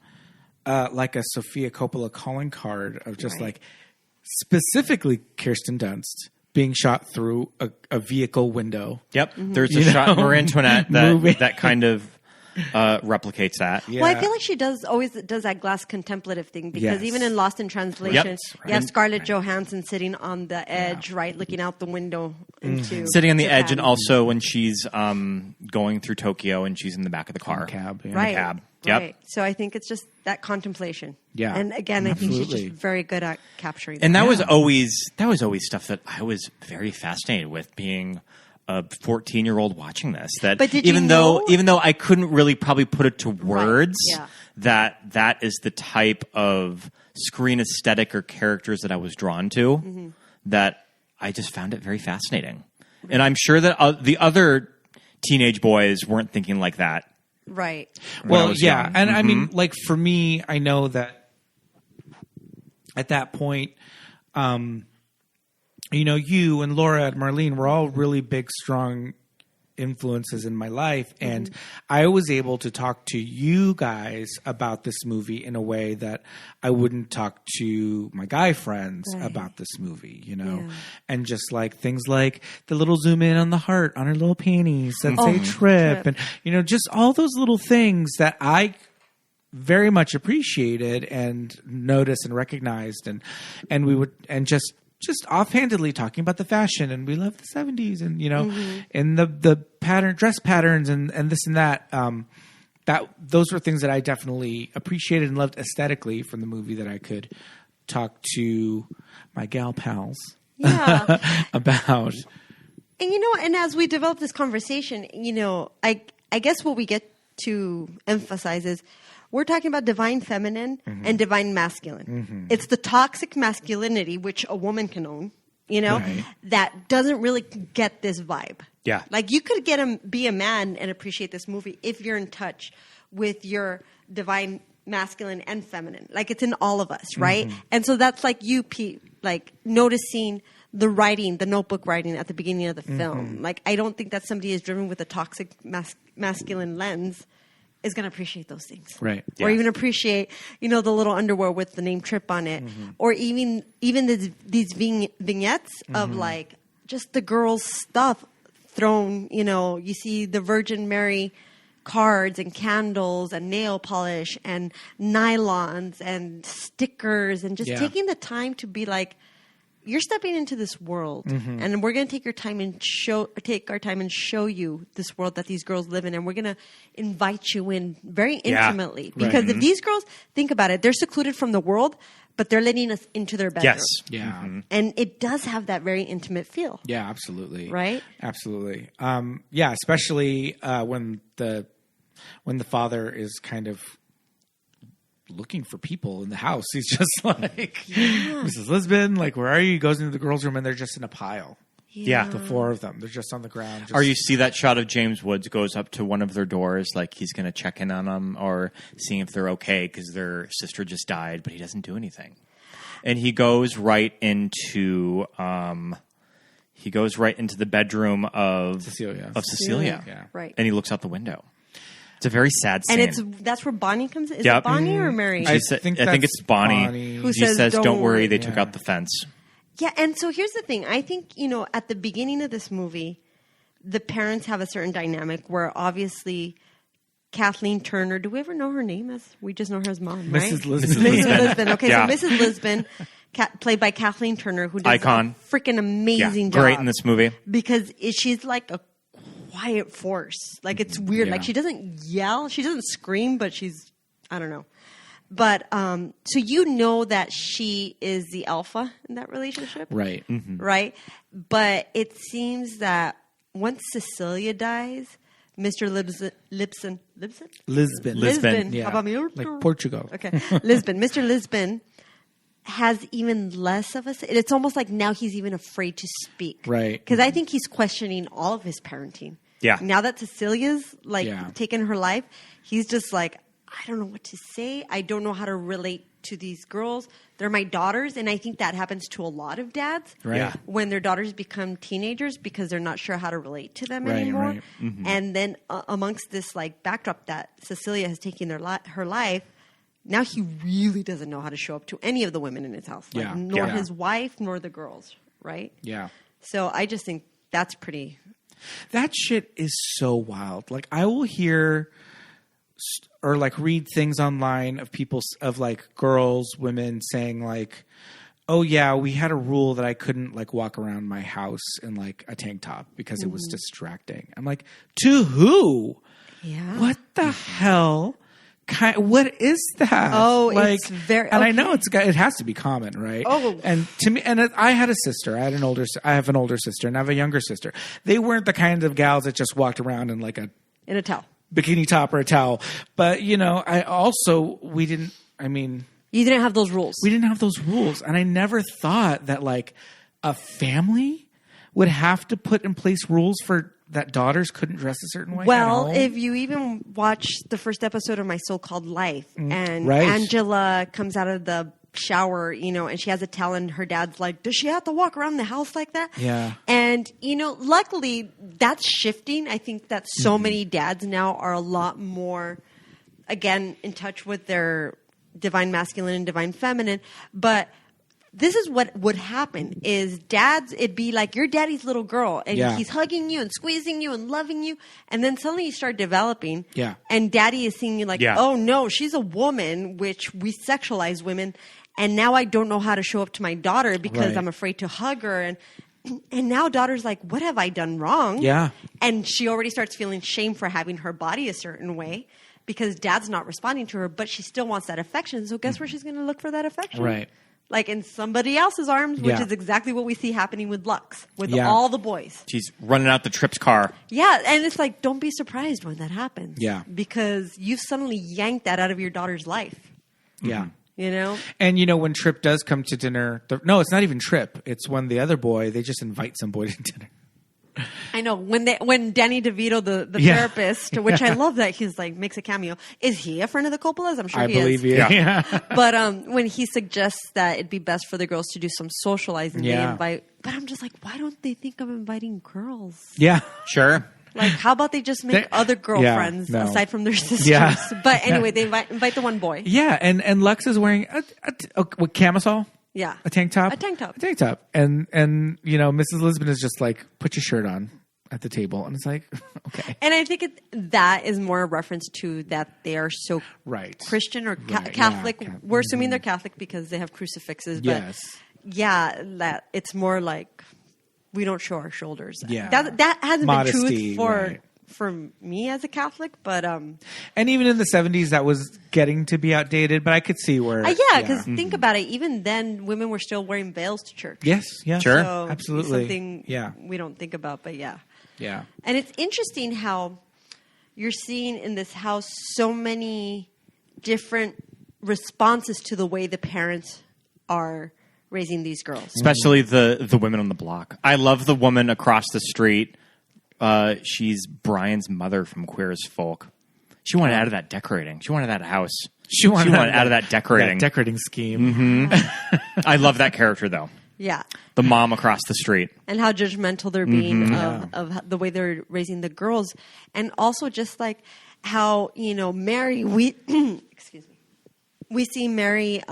like a Sofia Coppola calling card of just like specifically Kirsten Dunst being shot through a vehicle window.
Yep. There's a shot in Marie Antoinette that kind of replicates that.
Yeah. Well, I feel like she always does that glass contemplative thing, because even in Lost in Translation, you have Scarlett Johansson sitting on the edge, looking out the window into
sitting on the
Japan.
edge, and also when she's going through Tokyo and she's in the back of the car.
Cab. Yeah.
Right.
Cab. Yep.
Right. So I think it's just that contemplation.
Yeah.
And again, I think she's just very good at capturing that.
And that was always stuff that I was very fascinated with, being a 14-year-old watching this. That
but did
even
though
I couldn't really probably put it to words, that is the type of screen aesthetic or characters that I was drawn to, that I just found it very fascinating. And I'm sure that the other teenage boys weren't thinking like that.
Right.
Well, yeah. And I mean, like for me, I know that at that point, you and Laura and Marlene were all really big, strong influences in my life. And I was able to talk to you guys about this movie in a way that I wouldn't talk to my guy friends about this movie, and just like things like the little zoom in on the heart on her little panties that say trip. And, just all those little things that I very much appreciated and noticed and recognized. And we would, and just offhandedly talking about the fashion, and we love the 70s, and and the dress patterns and this and that. Those were things that I definitely appreciated and loved aesthetically from the movie that I could talk to my gal pals about.
And and as we develop this conversation, I guess what we get to emphasize is we're talking about divine feminine and divine masculine. It's the toxic masculinity, which a woman can own, that doesn't really get this vibe.
Yeah.
Like you could be a man and appreciate this movie if you're in touch with your divine masculine and feminine. Like it's in all of us, right? And so that's like you, Pete, like noticing the writing, the notebook writing at the beginning of the film. Like I don't think that somebody is driven with a toxic masculine lens is going to appreciate those things.
Right.
Or even appreciate, the little underwear with the name Trip on it. Or even these vignettes of like just the girls' stuff thrown, you see the Virgin Mary cards and candles and nail polish and nylons and stickers and just taking the time to be like, you're stepping into this world, and we're going to take our time and show you this world that these girls live in, and we're going to invite you in very intimately. Because if these girls think about it, they're secluded from the world, but they're letting us into their bedroom.
Yes,
yeah,
and it does have that very intimate feel.
Yeah, absolutely.
Right?
Absolutely. Especially when the father is kind of looking for people in the house. He's just like, Mrs. Lisbon, like, where are you? He goes into the girls' room and they're just in a pile.
Yeah.
The four of them. They're just on the ground.
Or you see that shot of James Woods goes up to one of their doors, like he's going to check in on them or seeing if they're okay because their sister just died, but he doesn't do anything. And he goes right into the bedroom of Cecilia.
Yeah.
Right.
And he looks out the window. It's a very sad scene.
And that's where Bonnie comes in. Is it Bonnie or Mary?
I think it's Bonnie.
Who
says, don't worry, they
yeah.
took out the fence.
Yeah, and so here's the thing. I think, at the beginning of this movie, the parents have a certain dynamic where obviously Kathleen Turner, do we ever know her name? We just know her as mom, right?
Mrs. Lisbon.
Mrs. Lisbon. Okay, so Mrs. Lisbon, played by Kathleen Turner, who does
Icon.
a freaking amazing job.
Great in this movie.
Because she's like a quiet force. Like it's weird. Like she doesn't yell, she doesn't scream, but she's, I don't know. But so that she is the alpha in that relationship,
right?
Right. But it seems that once Cecilia dies, Mr. Lisbon.
Yeah.
How about me?
Like Portugal.
Okay, Lisbon. Mr. Lisbon has even less of a. It's almost like now he's even afraid to speak,
right?
Because I think he's questioning all of his parenting.
Yeah.
Now that Cecilia's taken her life, he's just like, I don't know what to say. I don't know how to relate to these girls. They're my daughters, and I think that happens to a lot of dads when their daughters become teenagers because they're not sure how to relate to them anymore.
Right.
And then amongst this backdrop that Cecilia has taken her life, now he really doesn't know how to show up to any of the women in his house, nor his wife, nor the girls, right?
Yeah.
So I just think that's pretty.
That shit is so wild. Like I will hear or read things online of people of girls, women saying oh yeah, we had a rule that I couldn't walk around my house in a tank top because it was distracting. I'm like, to who?
Yeah.
What the hell? What is that?
Oh, it's very.
And I know it has to be common, right?
Oh,
and to me, I had a sister. I have an older sister, and I have a younger sister. They weren't the kind of gals that just walked around in
in a towel,
bikini top or a towel. But we didn't. I mean,
you didn't have those rules.
We didn't have those rules, and I never thought that a family would have to put in place rules for. That daughters couldn't dress a certain way?
Well, if you even watch the first episode of My So-Called Life and Angela comes out of the shower, and she has a towel, and her dad's like, does she have to walk around the house like that?
Yeah.
And, luckily that's shifting. I think that so many dads now are a lot more, again, in touch with their divine masculine and divine feminine. But this is what would happen is dads, it'd be like your daddy's little girl and he's hugging you and squeezing you and loving you. And then suddenly you start developing and daddy is seeing you like, oh no, she's a woman, which we sexualize women. And now I don't know how to show up to my daughter because I'm afraid to hug her. And now daughter's like, what have I done wrong?
Yeah. And
she already starts feeling shame for having her body a certain way because dad's not responding to her, but she still wants that affection. So guess where she's going to look for that affection?
Right.
Like in somebody else's arms, which is exactly what we see happening with Lux, with all the boys.
She's running out the Trip's car.
Yeah, and it's like, don't be surprised when that happens.
Yeah.
Because you suddenly yanked that out of your daughter's life.
Yeah.
And,
when Trip does come to dinner, no, it's not even Trip. It's when the other boy, they just invite some boy to dinner.
I know when Danny DeVito, the therapist, which I love that he's like makes a cameo. Is he a friend of the Coppolas? I'm sure
I believe he is.
Yeah.
But when he suggests that it'd be best for the girls to do some socializing, they invite. But I'm just like, why don't they think of inviting girls?
Yeah,
sure.
Like, how about they just make other girlfriends aside from their sisters? Yeah. But anyway, they invite the one boy.
Yeah, and Lux is wearing a camisole.
Yeah.
A tank top?
A tank top.
And Mrs. Lisbon is just like, put your shirt on at the table. And it's like, okay.
And I think that is more a reference to that they are so Christian or Catholic. Yeah, we're assuming they're Catholic because they have crucifixes. But that it's more like we don't show our shoulders.
Yeah.
That hasn't
Modesty,
been truth for me as a Catholic, but
and even in the 70s that was getting to be outdated, but I could see where
because think about it, even then women were still wearing veils to church.
Yes, sure,
so
absolutely,
something we don't think about, but
yeah.
And it's interesting how you're seeing in this house so many different responses to the way the parents are raising these girls,
especially the women on the block. I love the woman across the street. She's Brian's mother from Queer as Folk. She wanted out of that decorating. She wanted that house. She wanted out of that decorating.
That decorating scheme.
Mm-hmm. I love that character, though.
Yeah.
The mom across the street.
And how judgmental they're being of the way they're raising the girls. And also just like how, Mary, excuse me, we see Mary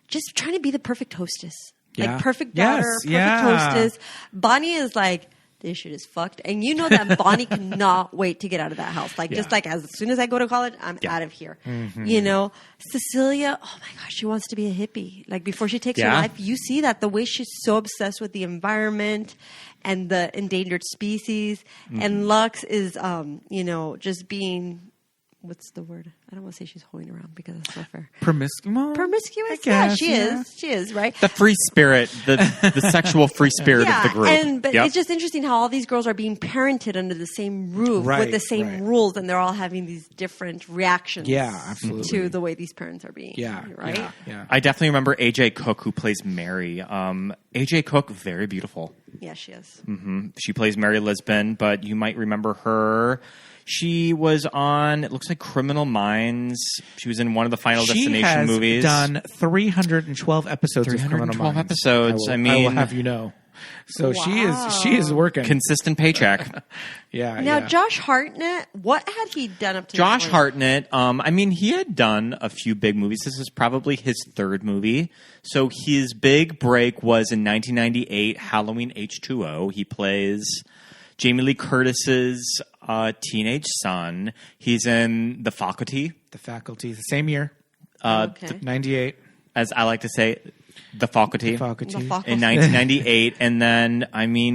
just trying to be the perfect hostess.
Yeah.
Like perfect daughter, perfect hostess. Bonnie is like, this shit is fucked. And you know that Bonnie cannot wait to get out of that house. Like, just like as soon as I go to college, I'm out of here. Mm-hmm. Cecilia, oh my gosh, she wants to be a hippie. Like before she takes her life, you see that the way she's so obsessed with the environment and the endangered species. Mm-hmm. And Lux is, just being, what's the word? I don't want to say she's hoeing around because that's not fair. Promiscuous?
Guess,
she is. She is, right?
The free spirit, the sexual free spirit of the group.
But it's just interesting how all these girls are being parented under the same roof with the same rules, and they're all having these different reactions to the way these parents are being. Right?
Yeah.
I definitely remember AJ Cook, who plays Mary. AJ Cook, very beautiful.
Yeah, she is.
Mm-hmm. She plays Mary Lisbon, but you might remember her. She was on, it looks like Criminal Minds. She was in one of the Final Destination movies.
She has done 312 episodes of Criminal Minds.
312 episodes.
I will have you know. So she is working.
Consistent paycheck.
Now, Josh Hartnett, what had he done up to
Josh Hartnett, he had done a few big movies. This is probably his third movie. So his big break was in 1998, Halloween H2O. He plays Jamie Lee Curtis's teenage son. He's in The Faculty.
The Faculty, the same year. 98.
As I like to say, The Faculty.
The Faculty.
In 1998. And then,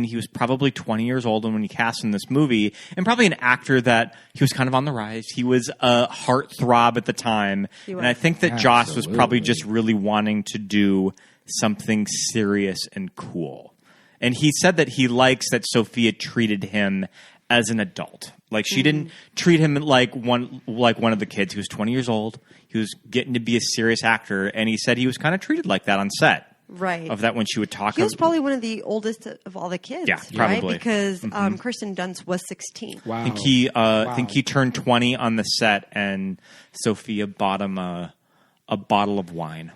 he was probably 20 years old when he cast in this movie. And probably an actor that he was kind of on the rise. He was a heartthrob at the time. And I think that Josh was probably just really wanting to do something serious and cool. And he said that he likes that Sofia treated him as an adult. Like she didn't treat him like one of the kids. He was 20 years old. He was getting to be a serious actor, and he said he was kind of treated like that on set.
Right.
Of that when she would talk.
He was probably one of the oldest of all the kids.
Yeah, probably.
Right? Because Kirsten Dunst was 16.
Wow.
I think he turned 20 on the set, and Sofia bought him a bottle of wine.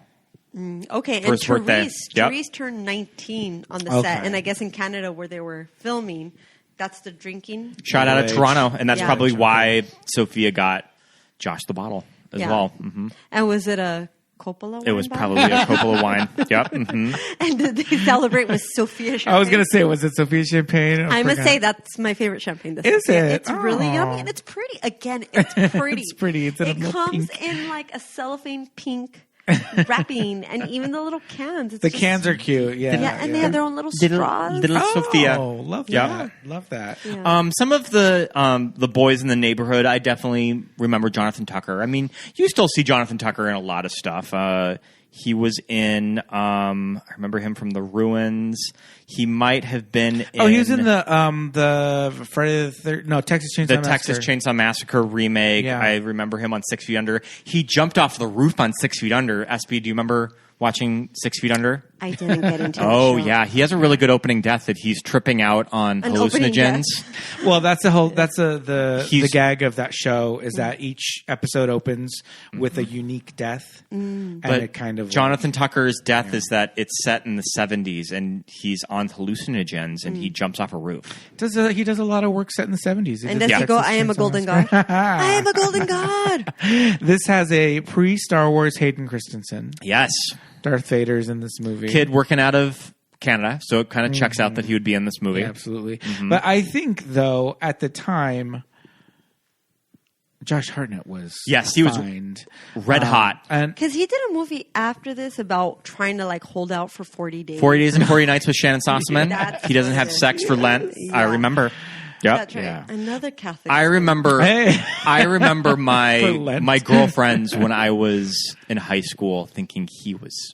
Okay,
for his birthday.
Therese turned 19 on the set, and I guess in Canada where they were filming, that's the drinking.
Shout out to Toronto, and that's probably why Sophia got Josh the bottle as well. Mm-hmm.
And was it a Coppola wine?
It was probably a Coppola wine. Yep. Mm-hmm.
And did they celebrate with Sophia champagne?
I was going to say, was it Sophia champagne?
I must say that's my favorite champagne.
Is it?
It's really yummy and it's pretty. Again, it's pretty.
It's pretty.
It comes in like a cellophane pink wrapping, and even the little cans.
The cans are cute. Yeah,
and they have their own little straws.
Little Sophia.
Oh, love that. Love that.
Yeah.
Some of the boys in the neighborhood, I definitely remember Jonathan Tucker. I mean, you still see Jonathan Tucker in a lot of stuff. He was in, I remember him from The Ruins. He might have been in...
Oh, he was in the Friday the 3rd... No, Texas Chainsaw Massacre.
The Texas Chainsaw Massacre remake. Yeah. I remember him on 6 Feet Under. He jumped off the roof on 6 Feet Under. Espie, do you remember watching 6 Feet Under?
I didn't get into it.
Oh, yeah. He has a really good opening death that he's tripping out on hallucinogens.
Well, that's the gag of that show is that each episode opens with a unique death. And
but
it kind of
Jonathan Tucker's death is that it's set in the 70s and he's on hallucinogens and he jumps off a roof.
He does a lot of work set in the 70s.
And does he go, I am a golden god? I am a golden god.
This has a pre-Star Wars Hayden Christensen.
Yes.
Darth Vader's in this movie.
Kid working out of Canada, so it kind of checks out that he would be in this movie.
Yeah, absolutely. Mm-hmm. But I think, though, at the time, Josh Hartnett was
he was red hot.
Because he did a movie after this about trying to hold out for 40 days.
40 Days and 40 Nights with Shannon Sossaman. He doesn't have sex for Lent. Yeah. I remember. Yep.
That's right. Yeah. Another Catholic.
I remember my girlfriends when I was in high school thinking he was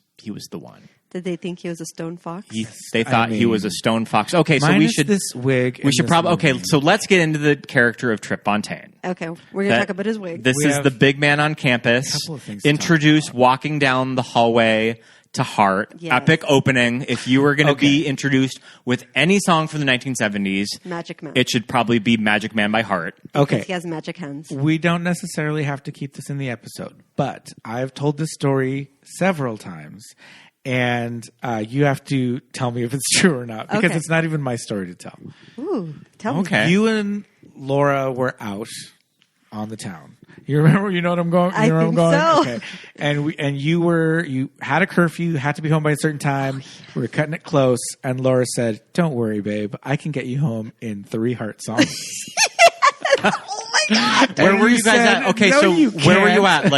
the one.
Did they think he was a stone fox?
They thought he was a stone fox. Okay, so we should
this wig.
We should probably okay. So let's get into the character of Trip Fontaine.
Okay, we're going to talk about his wig.
This is the big man on campus. Introduced walking down the hallway to Heart. Yes. Epic opening. If you were going to be introduced with any song from the 1970s,
Magic Man.
It should probably be Magic Man by Heart.
Okay.
Because he has magic hands.
We don't necessarily have to keep this in the episode, but I've told this story several times, and you have to tell me if it's true or not, because it's not even my story to tell.
Ooh, tell me.
Okay.
You and Laura were out on the town. You remember? You know what I'm going? You know
I think so.
Okay. And you had a curfew. You had to be home by a certain time. We were cutting it close, and Laura said, "Don't worry, babe. I can get you home in 3 heart songs."
Oh my God!
Where were you guys at? Okay, so where were you at?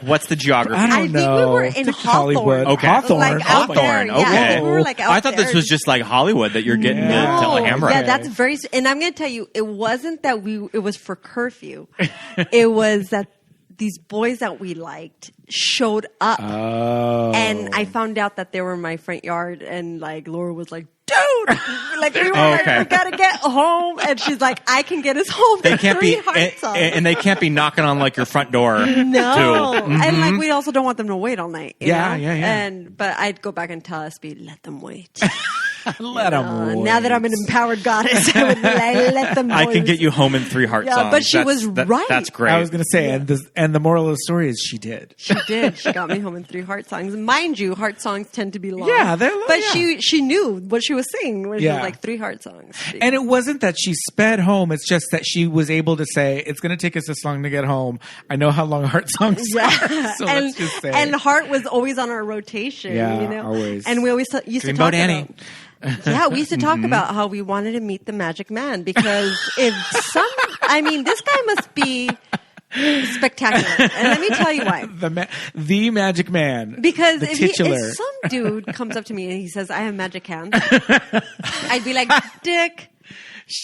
What's the geography?
I don't know.
I think we were in
Hollywood.
Okay.
Hawthorne.
Hawthorne.
Okay.
Yeah.
We were out
I thought this was just like Hollywood that you're getting to Telehamra.
Yeah, that's very. And I'm going to tell you, it wasn't that it was for curfew. It was that these boys that we liked showed up, and I found out that they were in my front yard, and Laura was like, "Dude, we gotta get home," and she's like, "I can get us home."
They can't be, and they can't be knocking on your front door.
No,
too.
And we also don't want them to wait all night. You know?
Yeah.
But I'd go back and tell Espie, let them wait.
Let them wait.
Now that I'm an empowered goddess, I would let them.
I can get you home in 3 heart songs.
But she was right.
That's great.
I was going to say, and the moral of the story is she did.
She did. She got me home in 3 heart songs. Mind you, heart songs tend to be long.
Yeah, they're long.
But she knew what she was singing, which was 3 heart songs.
And it wasn't that she sped home. It's just that she was able to say, "It's going to take us this long to get home. I know how long heart songs are." So let's just say.
And Heart was always on our rotation.
Yeah, always.
And we always used to talk about. Yeah, we used to talk about how we wanted to meet the Magic Man, because this guy must be spectacular. And let me tell you why.
The Magic Man.
Because if some dude comes up to me and he says, "I have magic hands," I'd be like, "Dick,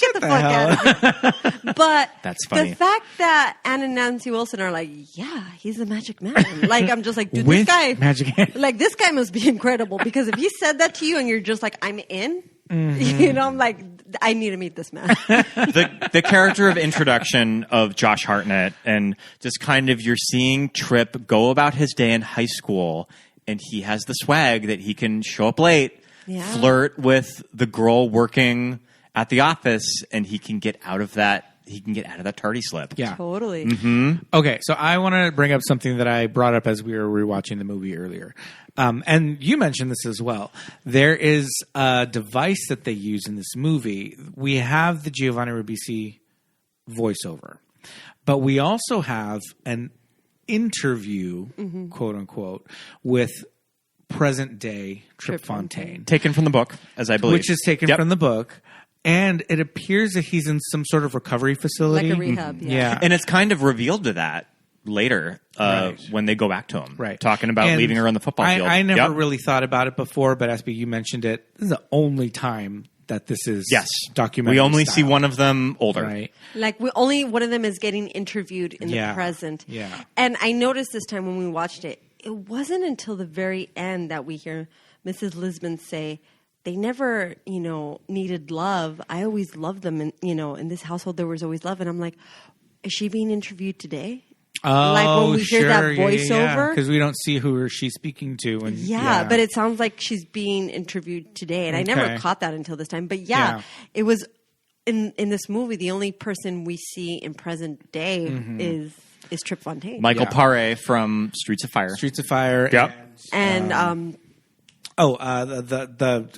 get the fuck out of here." But
that's funny.
The fact that Ann and Nancy Wilson are like, "Yeah, he's the Magic Man." I'm just like, dude,
with
this guy,
magic hand.
this guy must be incredible, because if he said that to you and you're just like, "I'm in," I'm like, I need to meet this man.
The character of introduction of Josh Hartnett, and just kind of you're seeing Trip go about his day in high school, and he has the swag that he can show up late, flirt with the girl working at the office, and he can get out of that he can get out of that tardy slip.
Yeah.
Totally.
Okay, so I want to bring up something that I brought up as we were rewatching the movie earlier. And you mentioned this as well. There is a device that they use in this movie. We have the Giovanni Ribisi voiceover, but we also have an interview, quote unquote, with present day Trip Fontaine.
Taken from the book, as I believe.
Which is taken from the book. And it appears that he's in some sort of recovery facility.
Like a rehab,
yeah.
And it's kind of revealed to that later when they go back to him.
Right.
Talking about leaving her on the football field.
I never really thought about it before, but Espie, you mentioned it. This is the only time that this is documentary
We only
style.
see one of them older.
Right.
Like only one of them is getting interviewed in the present.
Yeah.
And I noticed this time when we watched it, it wasn't until the very end that we hear Mrs. Lisbon say, they never, needed love. I always loved them. And, in this household, there was always love. And I'm like, is she being interviewed today?
Oh,
like when we hear that voiceover.
Because we don't see who she's speaking to. And,
but it sounds like she's being interviewed today. And I never caught that until this time. But it was in this movie, the only person we see in present day is Trip Fontaine.
Michael Paré from Streets of Fire.
Streets of Fire.
Yep.
And
the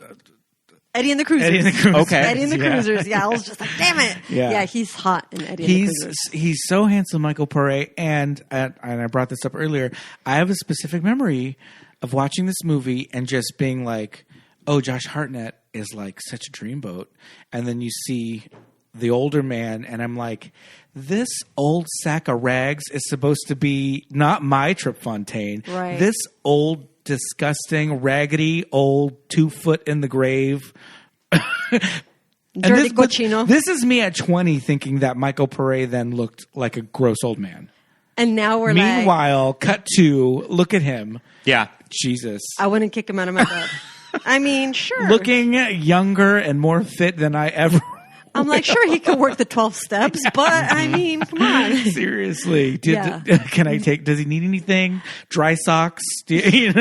Eddie and the Cruisers.
Eddie and the Cruisers.
Okay.
Eddie and the Cruisers. Yeah, I was just like, damn it. Yeah, he's hot in Eddie and the Cruisers.
He's so handsome, Michael Paré. And I brought this up earlier. I have a specific memory of watching this movie and just being like, oh, Josh Hartnett is like such a dreamboat. And then you see the older man, and I'm like, this old sack of rags is supposed to be not my Trip Fontaine.
Right.
This old, disgusting, raggedy, old 2 foot in the grave.
Dirty cochino.
This is me at 20 thinking that Michael Paré then looked like a gross old man.
And now we're
Meanwhile, cut to, look at him.
Yeah.
Jesus.
I wouldn't kick him out of my bed. I mean, sure.
Looking younger and more fit than I ever
I'm like, sure, he could work the 12 steps, but I mean, come on.
Seriously. Can I take, does he need anything? Dry socks? A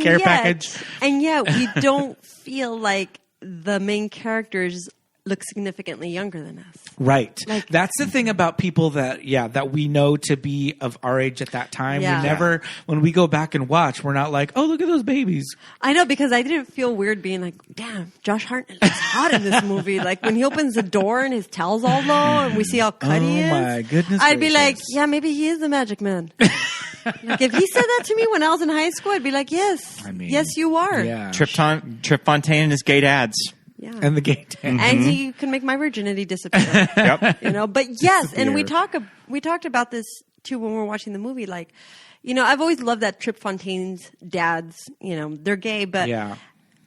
care package?
And yet, we don't feel like the main characters look significantly younger than us.
Right. Like, that's the thing about people that we know to be of our age at that time.
Yeah.
We never, when we go back and watch, we're not like, oh, look at those babies.
I know, because I didn't feel weird being like, damn, Josh Hartnett looks hot in this movie. Like when he opens the door and his towel's all low and we see how cut he is.
Oh my goodness.
I'd be like, yeah, maybe he is the magic man. Like if he said that to me when I was in high school, I'd be like, yes, yes, you are.
Yeah.
Trip Fontaine and his gay dads.
Yeah.
And the gay dad.
And he can make my virginity disappear.
Yep.
But yes, and we talked about this too when we were watching the movie. Like, I've always loved that Trip Fontaine's dads, they're gay, but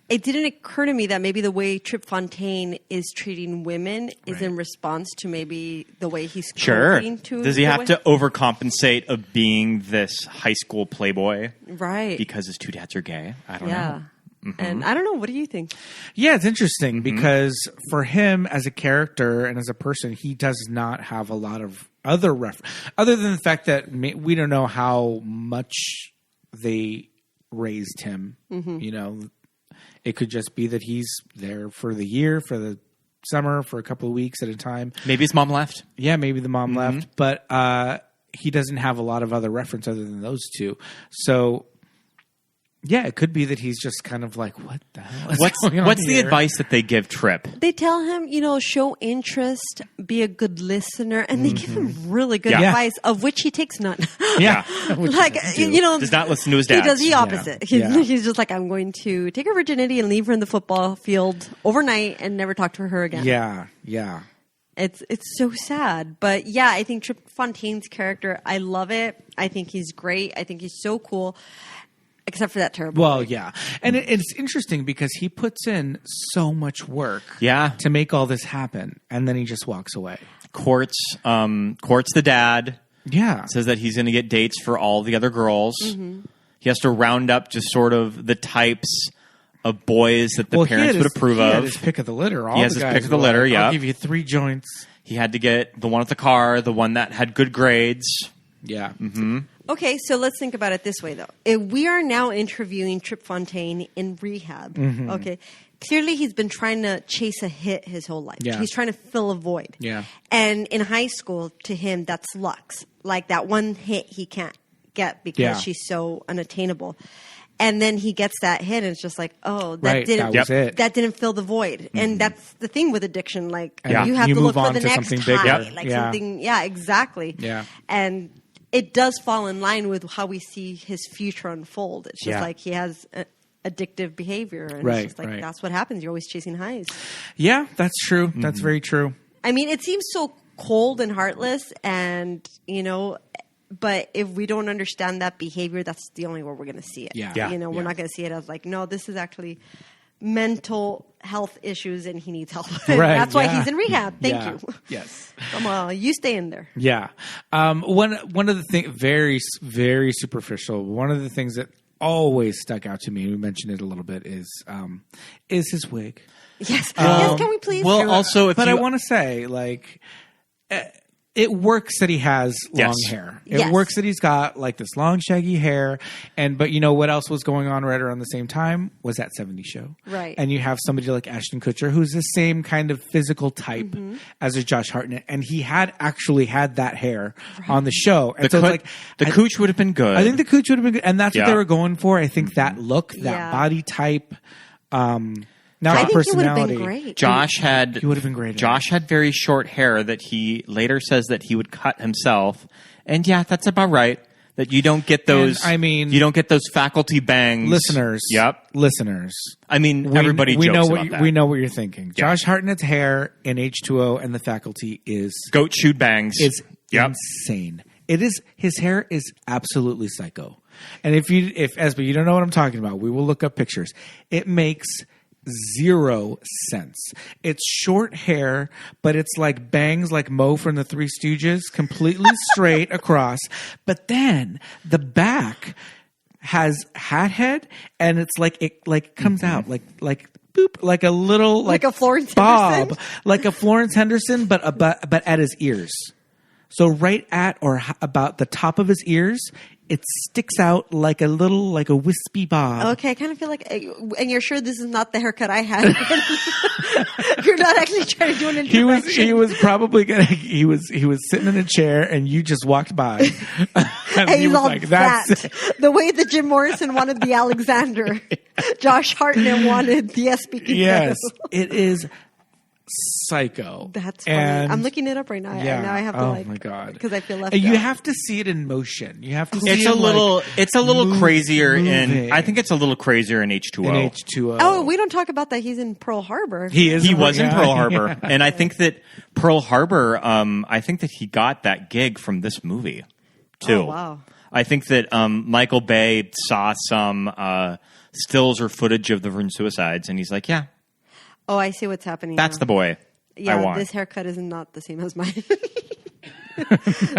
it didn't occur to me that maybe the way Trip Fontaine is treating women is in response to maybe the way he's coping to.
Does he have to overcompensate of being this high school playboy?
Right.
Because his two dads are gay? I don't know.
Mm-hmm. And I don't know. What do you think?
Yeah, it's interesting because for him as a character and as a person, he does not have a lot of other other than the fact that we don't know how much they raised him. Mm-hmm. It could just be that he's there for the year, for the summer, for a couple of weeks at a time.
Maybe his mom left.
Yeah, maybe the mom left. But he doesn't have a lot of other reference other than those two. So... yeah, it could be that he's just kind of like, what the hell is going on
What's
here?
the advice that they give Trip?
They tell him, show interest, be a good listener, and they give him really good advice, of which he takes none.
Yeah.
Like,
does not listen to his dad.
He does the opposite. He's just like, I'm going to take her virginity and leave her in the football field overnight and never talk to her again.
Yeah.
It's so sad. But yeah, I think Trip Fontaine's character, I love it. I think he's great. I think he's so cool. Except for that terrible.
Well, yeah. And it's interesting because he puts in so much work to make all this happen. And then he just walks away.
Courts the dad.
Yeah.
Says that he's going to get dates for all the other girls. Mm-hmm. He has to round up just sort of the types of boys that the parents would approve of.
He had his pick of the litter.
He has his pick of the litter,
I'll give you 3 joints.
He had to get the one with the car, the one that had good grades.
Yeah.
Mm-hmm.
Okay, so let's think about it this way, though. If we are now interviewing Trip Fontaine in rehab, okay, clearly he's been trying to chase a hit his whole life.
Yeah.
He's trying to fill a void.
Yeah.
And in high school, to him, that's Lux. Like that one hit he can't get because she's so unattainable. And then he gets that hit, and it's just like, oh, that didn't fill the void. Mm-hmm. And that's the thing with addiction. Like, you have to look for the next high. Like something, exactly.
Yeah.
And it does fall in line with how we see his future unfold. It's just like he has addictive behavior. And it's just like, that's what happens. You're always chasing highs.
Yeah, that's true. Mm-hmm. That's very true.
I mean, it seems so cold and heartless, and, but if we don't understand that behavior, that's the only way we're going to see it.
Yeah.
We're not going to see it as like, no, this is actually mental health issues and he needs help. That's why he's in rehab. Thank you.
Yes.
Come on, you stay in there.
Yeah. One of the things, very, very superficial, one of the things that always stuck out to me, we mentioned it a little bit, is his wig.
Yes. Yes, can we please?
Well, also,
I want to say, like, it works that he has long hair. It works that he's got like this long shaggy hair. But you know what else was going on right around the same time was that 70s show.
Right.
And you have somebody like Ashton Kutcher who's the same kind of physical type as a Josh Hartnett. And he had actually had that hair on the show. And so it's like
the cooch would have been good.
I think the cooch would have been good. And that's what they were going for. I think that look, that body type, now
I think
personality.
He would have been great.
He would have been great.
Josh had very short hair that he later says that he would cut himself. And that's about right. That you don't get those. You don't get those faculty bangs.
Listeners.
Yep.
Listeners.
Everybody jokes about that.
We know what you're thinking. Yeah. Josh Hartnett's hair in H2O and the faculty is
goat shoot bangs.
It's insane. It is. His hair is absolutely psycho. And if Espie, you don't know what I'm talking about, we will look up pictures. It makes zero sense. It's short hair, but it's like bangs like Mo from the Three Stooges, completely straight across. But then the back has hat head, and it's like it comes out like boop, like a little like
a Florence
bob,
Henderson?
like a Florence Henderson, but at his ears. So right at or about the top of his ears, it sticks out like a wispy bob.
Okay, I kind of feel like, and you're sure this is not the haircut I had. You're not actually trying to do an intervention.
He was probably he was sitting in a chair and you just walked by.
and he was all like, fat. The way that Jim Morrison wanted the Alexander, Josh Hartnett wanted the Espie Quintero.
Yes, it is psycho.
That's funny. I'm looking it up right now.
Yeah.
Now I have to
oh my god,
because I feel left
You
out.
have to see it in motion. You have to. See
it's a little crazier in. I think it's a little crazier in H2O.
In H2O.
Oh, we don't talk about that. He's in Pearl Harbor.
He is.
He was in Pearl Harbor, and I think that Pearl Harbor. I think that he got that gig from this movie too.
Oh, wow.
I think that Michael Bay saw some stills or footage of the Verne Suicides, and he's like, "Yeah,
oh, I see what's happening.
That's
now.
The boy I want."
This haircut is not the same as mine.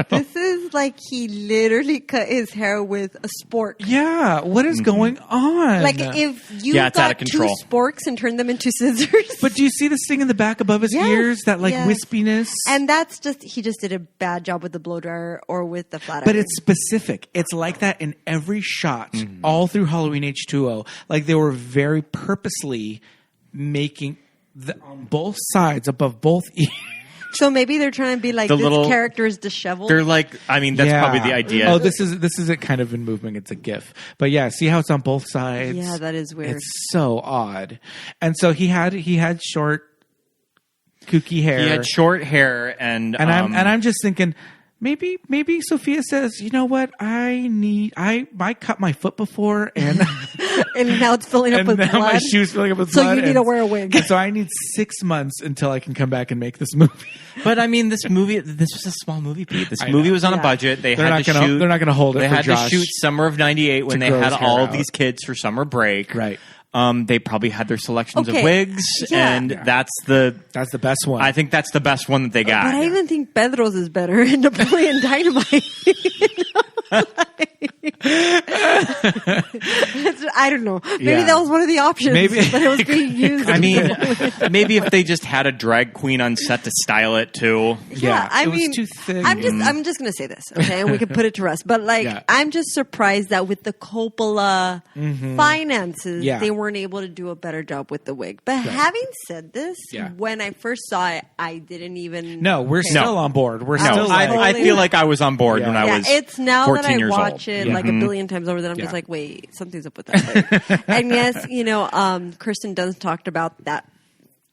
This is like he literally cut his hair with a spork.
Yeah, what is going on?
Like if you got two sporks and turned them into scissors.
But do you see this thing in the back above his ears? That wispiness?
And that's he just did a bad job with the blow dryer or with the flat iron.
But it's specific. It's like that in every shot, all through Halloween H2O. Like they were very purposely making on both sides, above both ears.
So maybe they're trying to be like, this character is disheveled.
They're like, that's probably the idea.
Oh, this is it kind of in movement. It's a GIF. But yeah, see how it's on both sides?
Yeah, that is weird.
It's so odd. And so he had short, kooky hair.
He had short hair, and
I'm just thinking, maybe Sofia says, you know what? I cut my foot before and
and now it's filling up with blood.
My shoes filling up with
so
blood.
So you need to wear a wig.
And so I need 6 months until I can come back and make this movie.
But I mean, this was a small movie, Pete. This movie was on a budget. They're not going
to hold it.
They
had
to shoot summer of '98 when they had all of these kids for summer break.
Right.
They probably had their selections of wigs, and that's the
best one.
I think that's the best one that they got.
But I even think Pedro's is better in Napoleon Dynamite. I don't know. Maybe that was one of the options. Maybe but it was being used.
I mean, maybe if they just had a drag queen on set to style it too.
Yeah, I mean,
was too thick.
I'm just gonna say this, okay, and we can put it to rest. But I'm just surprised that with the Coppola finances, they weren't able to do a better job with the wig. But having said this, when I first saw it, I didn't even.
No, we're still on board. We're still.
I feel like I was on board when I was.
It's now
14
that I
years
watch
old.
it like a billion times over that I'm just like, wait, something's up with that wig. And yes, Kirsten Dunst talked about that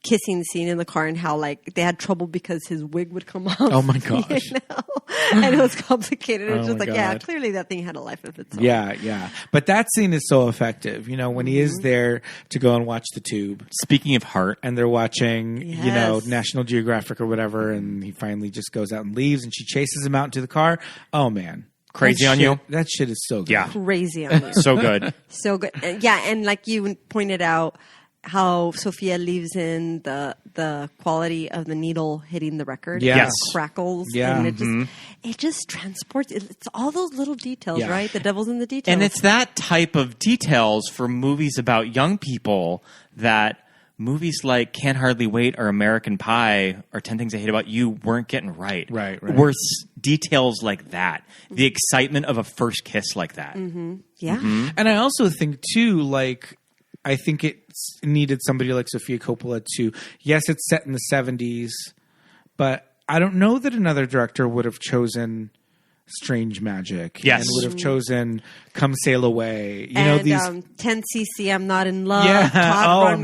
kissing scene in the car and how like they had trouble because his wig would come off.
Oh my gosh.
And it was complicated. It was just like,
God.
clearly that thing had a life of its own.
Yeah. But that scene is so effective. When he is there to go and watch the tube.
Speaking of heart.
And they're watching, National Geographic or whatever, and he finally just goes out and leaves and she chases him out into the car. Oh man.
Crazy on you?
That shit is so good.
Yeah.
Crazy on you.
So good.
So good. And like you pointed out, how Sofia leaves in the quality of the needle hitting the record.
Yes.
Crackles.
Yeah.
And it just transports. It's all those little details, right? The devil's in the details.
And it's that type of details for movies about young people that movies like Can't Hardly Wait or American Pie or 10 Things I Hate About You weren't getting right.
Right.
Were details like that. The excitement of a first kiss like that.
Mm-hmm. Yeah.
Mm-hmm.
And I also think, too, like, I think it needed somebody like Sofia Coppola to, yes, it's set in the 70s, but I don't know that another director would have chosen Strange Magic.
Yes.
And would have chosen Come Sail Away.
And 10cc, I'm Not in Love.
Yeah.
Todd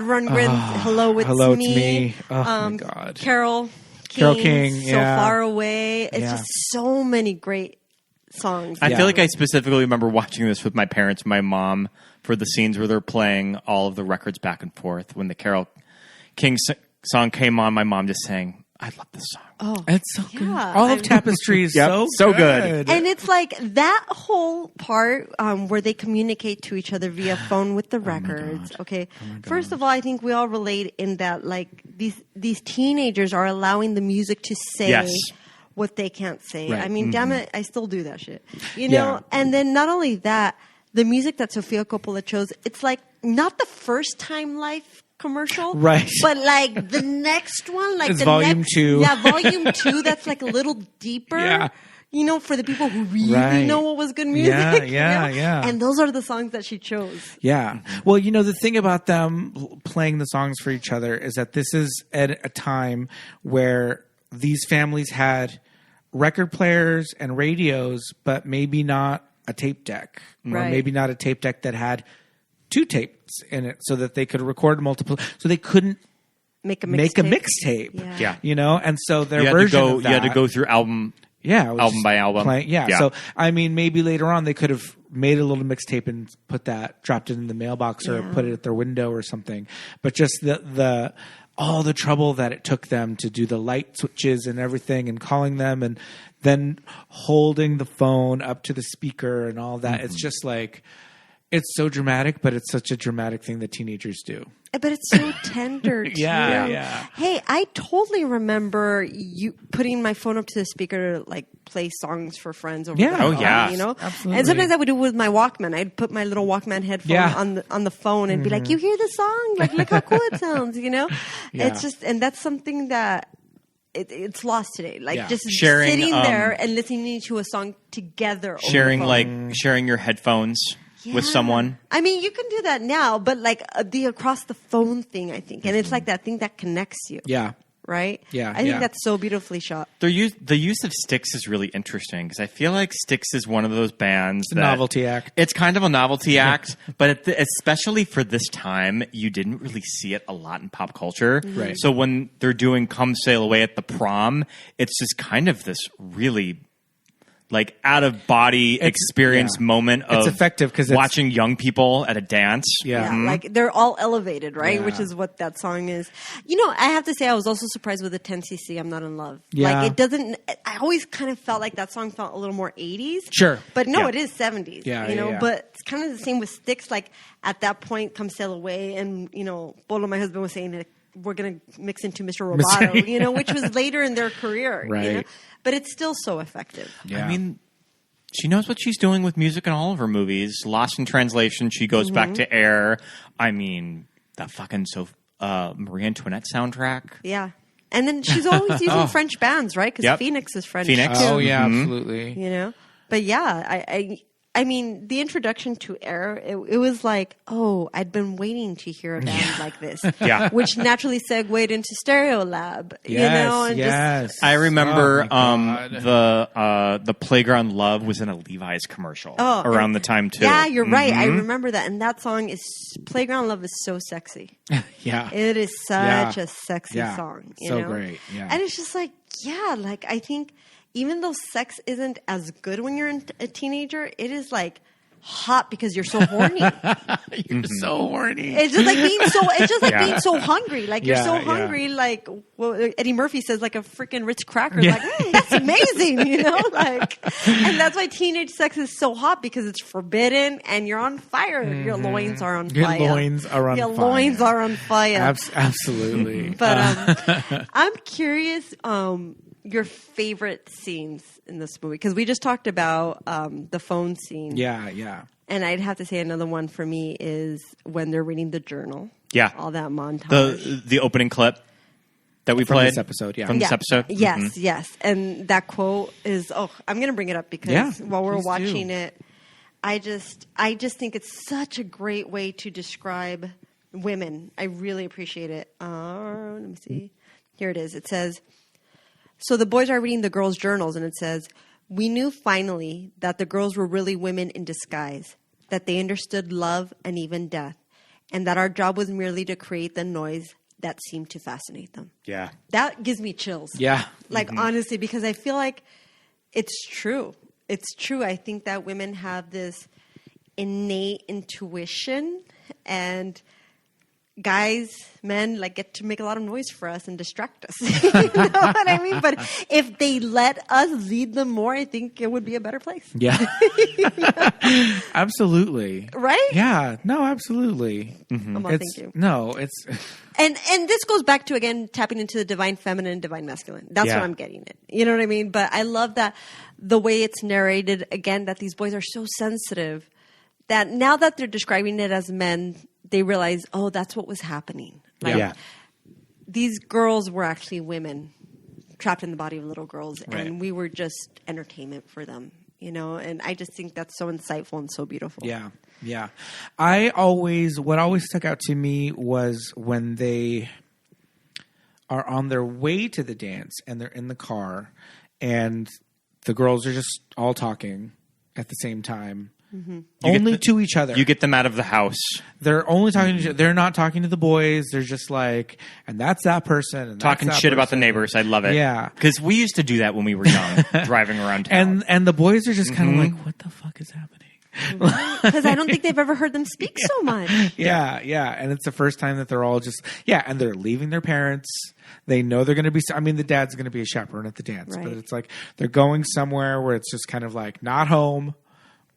Rundgren's Hello, It's Me.
Oh, my God.
Carol King. So Far Away. It's just so many great songs.
I feel like I specifically remember watching this with my parents, my mom, for the scenes where they're playing all of the records back and forth. When the Carol King song came on, my mom just saying, I love this song.
Oh,
it's so good. All of Tapestry is so good.
And it's like that whole part where they communicate to each other via phone with the records. Okay. First of all, I think we all relate in that like these teenagers are allowing the music to say what they can't say. Right. I mean, damn it, I still do that shit. And then not only that, the music that Sofia Coppola chose, it's like not the first Time Life commercial,
right?
But like the next one, like
it's
the
volume 2.
Yeah, volume 2. That's like a little deeper.
Yeah.
For the people who really know what was good music.
Yeah.
And those are the songs that she chose.
Yeah. Well, the thing about them playing the songs for each other is that this is at a time where these families had record players and radios, but maybe not a tape deck, or maybe not a tape deck that had 2 tapes in it, so that they could record multiple. So they couldn't
make a
mixtape.
Yeah.
And so their version of that,
you had to go through album by album.
So I mean, maybe later on they could have made a little mixtape and dropped it in the mailbox or put it at their window or something. But just all the trouble that it took them to do the light switches and everything and calling them and then holding the phone up to the speaker and all that. Mm-hmm. It's just like, it's so dramatic, but it's such a dramatic thing that teenagers do.
But it's so tender, too.
Yeah.
Hey, I totally remember you putting my phone up to the speaker to like play songs for friends over the phone,
Absolutely.
And sometimes I would do it with my Walkman. I'd put my little Walkman headphone on the phone and be like, "You hear the song? Like, look how cool it sounds!" It's just, and that's something that it's lost today. Like just sitting there and listening to a song together.
Sharing your headphones.
Yeah.
With someone.
I mean, you can do that now, but like the across the phone thing, I think. And it's like that thing that connects you.
Yeah.
Right?
Yeah.
I think that's so beautifully shot.
The use of Styx is really interesting because I feel like Styx is one of those bands
it's a novelty act.
It's kind of a novelty act, but especially for this time, you didn't really see it a lot in pop culture.
Right.
So when they're doing Come Sail Away at the Prom, it's just kind of this really like out of body experience moment of
it's effective because
watching young people at a dance.
Yeah. Like they're all elevated, right? Yeah. Which is what that song is. I have to say I was also surprised with the 10cc I'm Not in Love.
Yeah.
Like it doesn't, I always kind of felt like that song felt a little more 80s.
Sure.
But no, it is 70s.
Yeah.
But it's kind of the same with Styx. Like at that point, Come Sail Away and, Bolo, my husband, was saying that we're going to mix into Mr. Roboto, which was later in their career.
Right.
But it's still so effective.
Yeah.
I mean, She knows what she's doing with music in all of her movies. Lost in Translation, she goes back to Air. I mean, that fucking Marie Antoinette soundtrack.
Yeah. And then she's always using French bands, right? Because Phoenix is French too.
Oh, yeah, absolutely.
You know? But yeah, I mean, the introduction to Air, it was like, oh, I'd been waiting to hear a band like this. Which naturally segued into Stereolab.
Yes,
you know? And
yes.
I remember the Playground Love was in a Levi's commercial around the time, too.
Yeah, you're right. I remember that. And that song is, Playground Love is so sexy.
Yeah.
It is such a sexy song. You know?
Great. Yeah.
And it's just like, like, I think... even though sex isn't as good when you're a teenager, it is like hot because you're so horny.
You're so horny.
It's just like being so hungry. Like you're so hungry. Like Eddie Murphy says, like a freaking Ritz cracker. Like that's amazing, you know. Like, and that's why teenage sex is so hot because it's forbidden and you're on fire. Your loins are on fire.
Your loins are on fire.
Your loins are on fire.
Absolutely.
But I'm curious. Your favorite scenes in this movie, because we just talked about the phone scene.
Yeah.
And I'd have to say another one for me is when they're reading the journal.
Yeah.
All that montage.
The opening clip that we
from
played.
This episode,
From this episode?
Yes, yes. And that quote is, I'm going to bring it up because while we're watching it, I just think it's such a great way to describe women. I really appreciate it. Let me see. Here it is. It says... so the boys are reading the girls' journals, and it says, we knew finally that the girls were really women in disguise, that they understood love and even death, and that our job was merely to create the noise that seemed to fascinate them.
Yeah.
That gives me chills.
Yeah.
Like, honestly, because I feel like it's true. It's true. I think that women have this innate intuition, and... guys, men, like, get to make a lot of noise for us and distract us. You know what I mean? But if they let us lead them more, I think it would be a better place.
Yeah. Absolutely.
Right?
Yeah. No, absolutely.
Thank you.
No, it's...
And this goes back to, again, tapping into the divine feminine and divine masculine. That's what I'm getting at. You know what I mean? But I love that the way it's narrated, again, that these boys are so sensitive that now that they're describing it as men... they realize, that's what was happening. Like, these girls were actually women trapped in the body of little girls, and we were just entertainment for them, you know? And I just think that's so insightful and so beautiful.
Yeah, yeah. What always stuck out to me was when they are on their way to the dance, and they're in the car, and the girls are just all talking at the same time. Only to each other.
You get them out of the house.
They're only talking to each other. They're not talking to the boys. They're just like, and that's that person. And
talking
that's that
shit
person.
about the neighbors. I love it.
Yeah.
Because we used to do that when we were young, driving around town.
And the boys are just kind of like, what the fuck is happening?
Because I don't think they've ever heard them speak so much.
Yeah. And it's the first time that they're all just, and they're leaving their parents. They know they're going to be, the dad's going to be a chaperone at the dance. Right. But it's like, they're going somewhere where it's just kind of like, not home.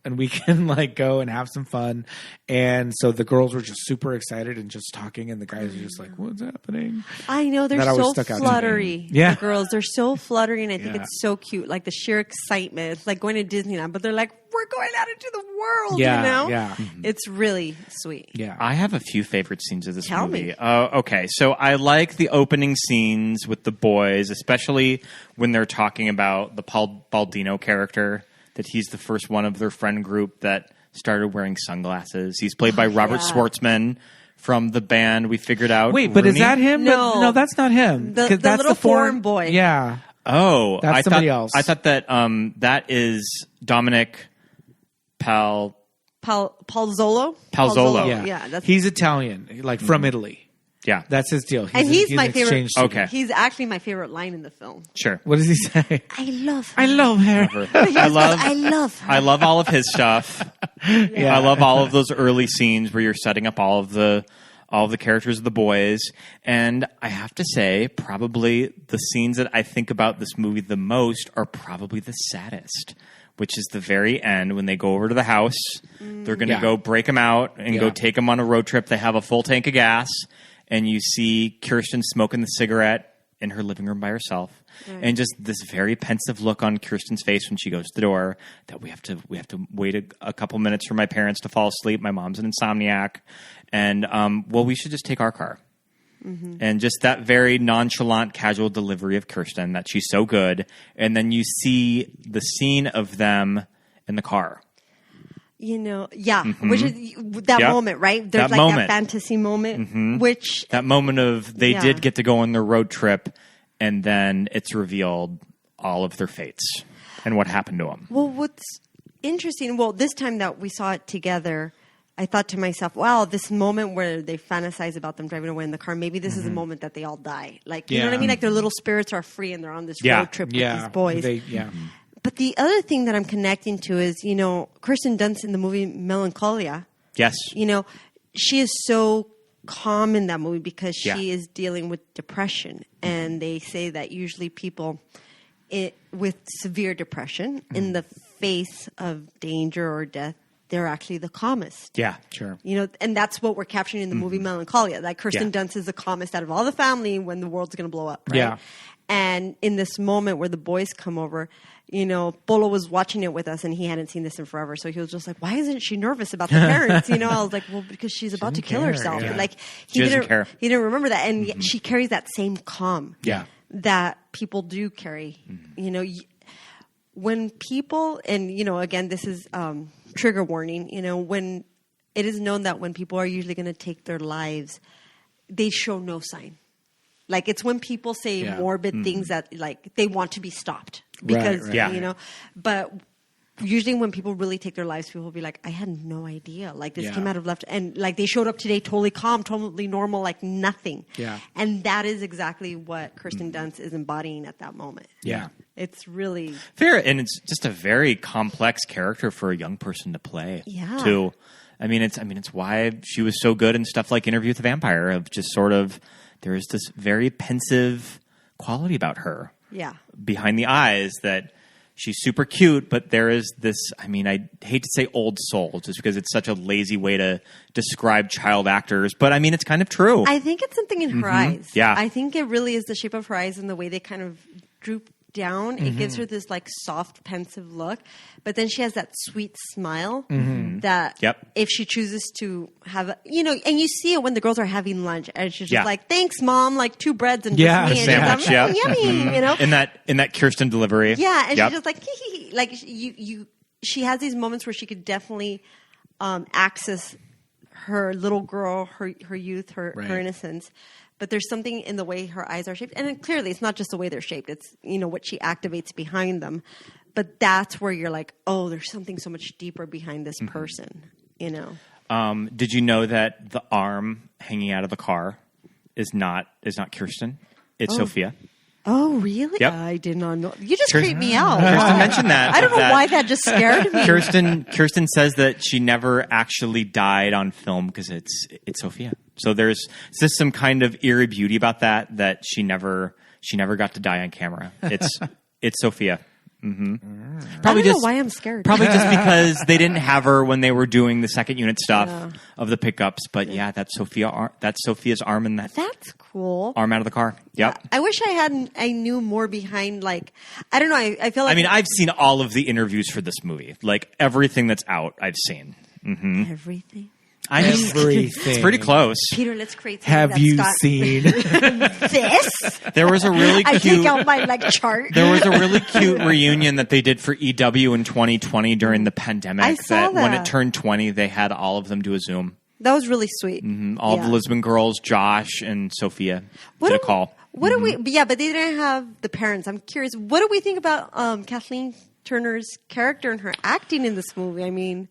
And we can like go and have some fun. And so the girls were just super excited and just talking. And the guys are just like, what's happening?
I know. They're so fluttery.
Yeah.
The girls, they're so fluttery. And I think it's so cute. Like the sheer excitement. It's like going to Disneyland. But they're like, we're going out into the world, you know?
Yeah.
It's really sweet.
Yeah.
I have a few favorite scenes of this
Tell
movie.
me.
Okay. So I like the opening scenes with the boys, especially when they're talking about the Paul Baldino character. That he's the first one of their friend group that started wearing sunglasses. He's played by Robert Schwartzman from the band we figured out.
Wait, but is that him?
No,
that's not him.
The little foreign boy.
Yeah.
Oh,
that's somebody else.
I thought that that is Dominic Palzolo.
Yeah, he's Italian, like from Italy.
Yeah,
that's his deal.
He's my favorite.
Okay,
he's actually my favorite line in the film.
Sure.
What does he say?
I love her.
I love all of his stuff. I love all of those early scenes where you're setting up all of the characters of the boys. And I have to say, probably the scenes that I think about this movie the most are probably the saddest. Which is the very end when they go over to the house. They're going to go break them out and go take them on a road trip. They have a full tank of gas. And you see Kirsten smoking the cigarette in her living room by herself, and just this very pensive look on Kirsten's face when she goes to the door. That we have to wait a couple minutes for my parents to fall asleep. My mom's an insomniac, and we should just take our car. Mm-hmm. And just that very nonchalant, casual delivery of Kirsten, that she's so good. And then you see the scene of them in the car.
Which is that moment, right? There's that fantasy moment, which...
That moment of they did get to go on their road trip, and then it's revealed all of their fates and what happened to them.
Well, what's interesting, this time that we saw it together... I thought to myself, wow, this moment where they fantasize about them driving away in the car, maybe this is a moment that they all die. Like, you know what I mean? Like their little spirits are free and they're on this road trip with these boys. But the other thing that I'm connecting to is, Kirsten Dunst in the movie Melancholia.
Yes.
She is so calm in that movie because she is dealing with depression. And they say that usually people with severe depression in the face of danger or death, they're actually the calmest.
Yeah, sure.
And that's what we're capturing in the movie Melancholia. Like Kirsten Dunst is the calmest out of all the family when the world's going to blow up, right? Yeah. And in this moment where the boys come over, Polo was watching it with us and he hadn't seen this in forever. So he was just like, why isn't she nervous about the parents? I was like, well, because she's about to kill herself. Yeah. Like he didn't care. He didn't remember that. And yet she carries that same calm that people do carry. When people, and again, this is trigger warning, when it is known that when people are usually going to take their lives, they show no sign. Like it's when people say morbid things that like they want to be stopped because, but usually when people really take their lives, people will be like, I had no idea. Like this came out of left. And like they showed up today totally calm, totally normal, like nothing. Yeah. And that is exactly what Kirsten Dunst is embodying at that moment.
Yeah.
It's really
fair. And it's just a very complex character for a young person to play.
Yeah.
Too. It's why she was so good in stuff like Interview with the Vampire, of just sort of, there is this very pensive quality about her.
Yeah.
Behind the eyes that she's super cute, but there is this, I hate to say old soul just because it's such a lazy way to describe child actors, but it's kind of true.
I think it's something in her eyes.
Yeah.
I think it really is the shape of her eyes and the way they kind of droop down. It gives her this like soft, pensive look, but then she has that sweet smile that if she chooses to have, and you see it when the girls are having lunch and she's just like, thanks mom, like 2 breads and just me.
Sandwich,
and yummy,
in that Kirsten delivery.
Yeah. And she's just like, like she has these moments where she could definitely access her little girl, her youth, her innocence. But there's something in the way her eyes are shaped. And clearly, it's not just the way they're shaped. It's, what she activates behind them. But that's where you're like, oh, there's something so much deeper behind this person,
Did you know that the arm hanging out of the car is not Kirsten? It's Sofia.
Oh, really?
Yep.
I did not know. You just creeped me out.
Kirsten mentioned that.
I don't know why that just scared me.
Kirsten says that she never actually died on film because it's Sofia. So there's just some kind of eerie beauty about that she never got to die on camera. It's Sofia. Mm-hmm.
Probably I don't know why I'm scared.
Probably just because they didn't have her when they were doing the second unit stuff of the pickups. But that's Sofia. That's Sofia's arm in that.
That's cool.
Arm out of the car. Yep.
I wish I knew more behind. Like I don't know. I feel like
I've seen all of the interviews for this movie. Like everything that's out, I've seen. Mm-hmm.
Everything.
Everything.
It's pretty close.
Peter, let's create.
Have you seen
this?
There was a really cute.
I take out my chart.
There was a really cute reunion that they did for EW in 2020 during the pandemic.
I saw that
when it turned 20, they had all of them do a Zoom.
That was really sweet.
Mm-hmm. All the Lisbon girls, Josh and Sophia, did a call.
What do we? Yeah, but they didn't have the parents. I'm curious. What do we think about Kathleen Turner's character and her acting in this movie?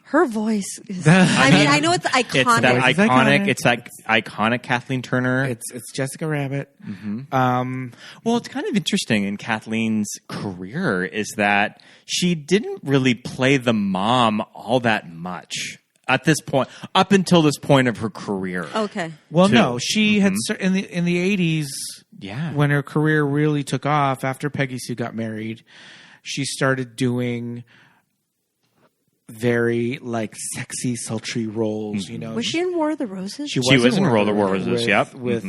Her voice is... I know it's iconic.
It's that iconic Kathleen Turner.
It's Jessica Rabbit.
Mm-hmm. Well, it's kind of interesting in Kathleen's career is that she didn't really play the mom all that much at this point, up until this point of her career.
Okay.
Well, no, she had in the 80s.
Yeah.
When her career really took off after Peggy Sue got married, she started doing very sexy, sultry roles.
Was she in War of the Roses?
She was in War of the Roses.
Yep.
With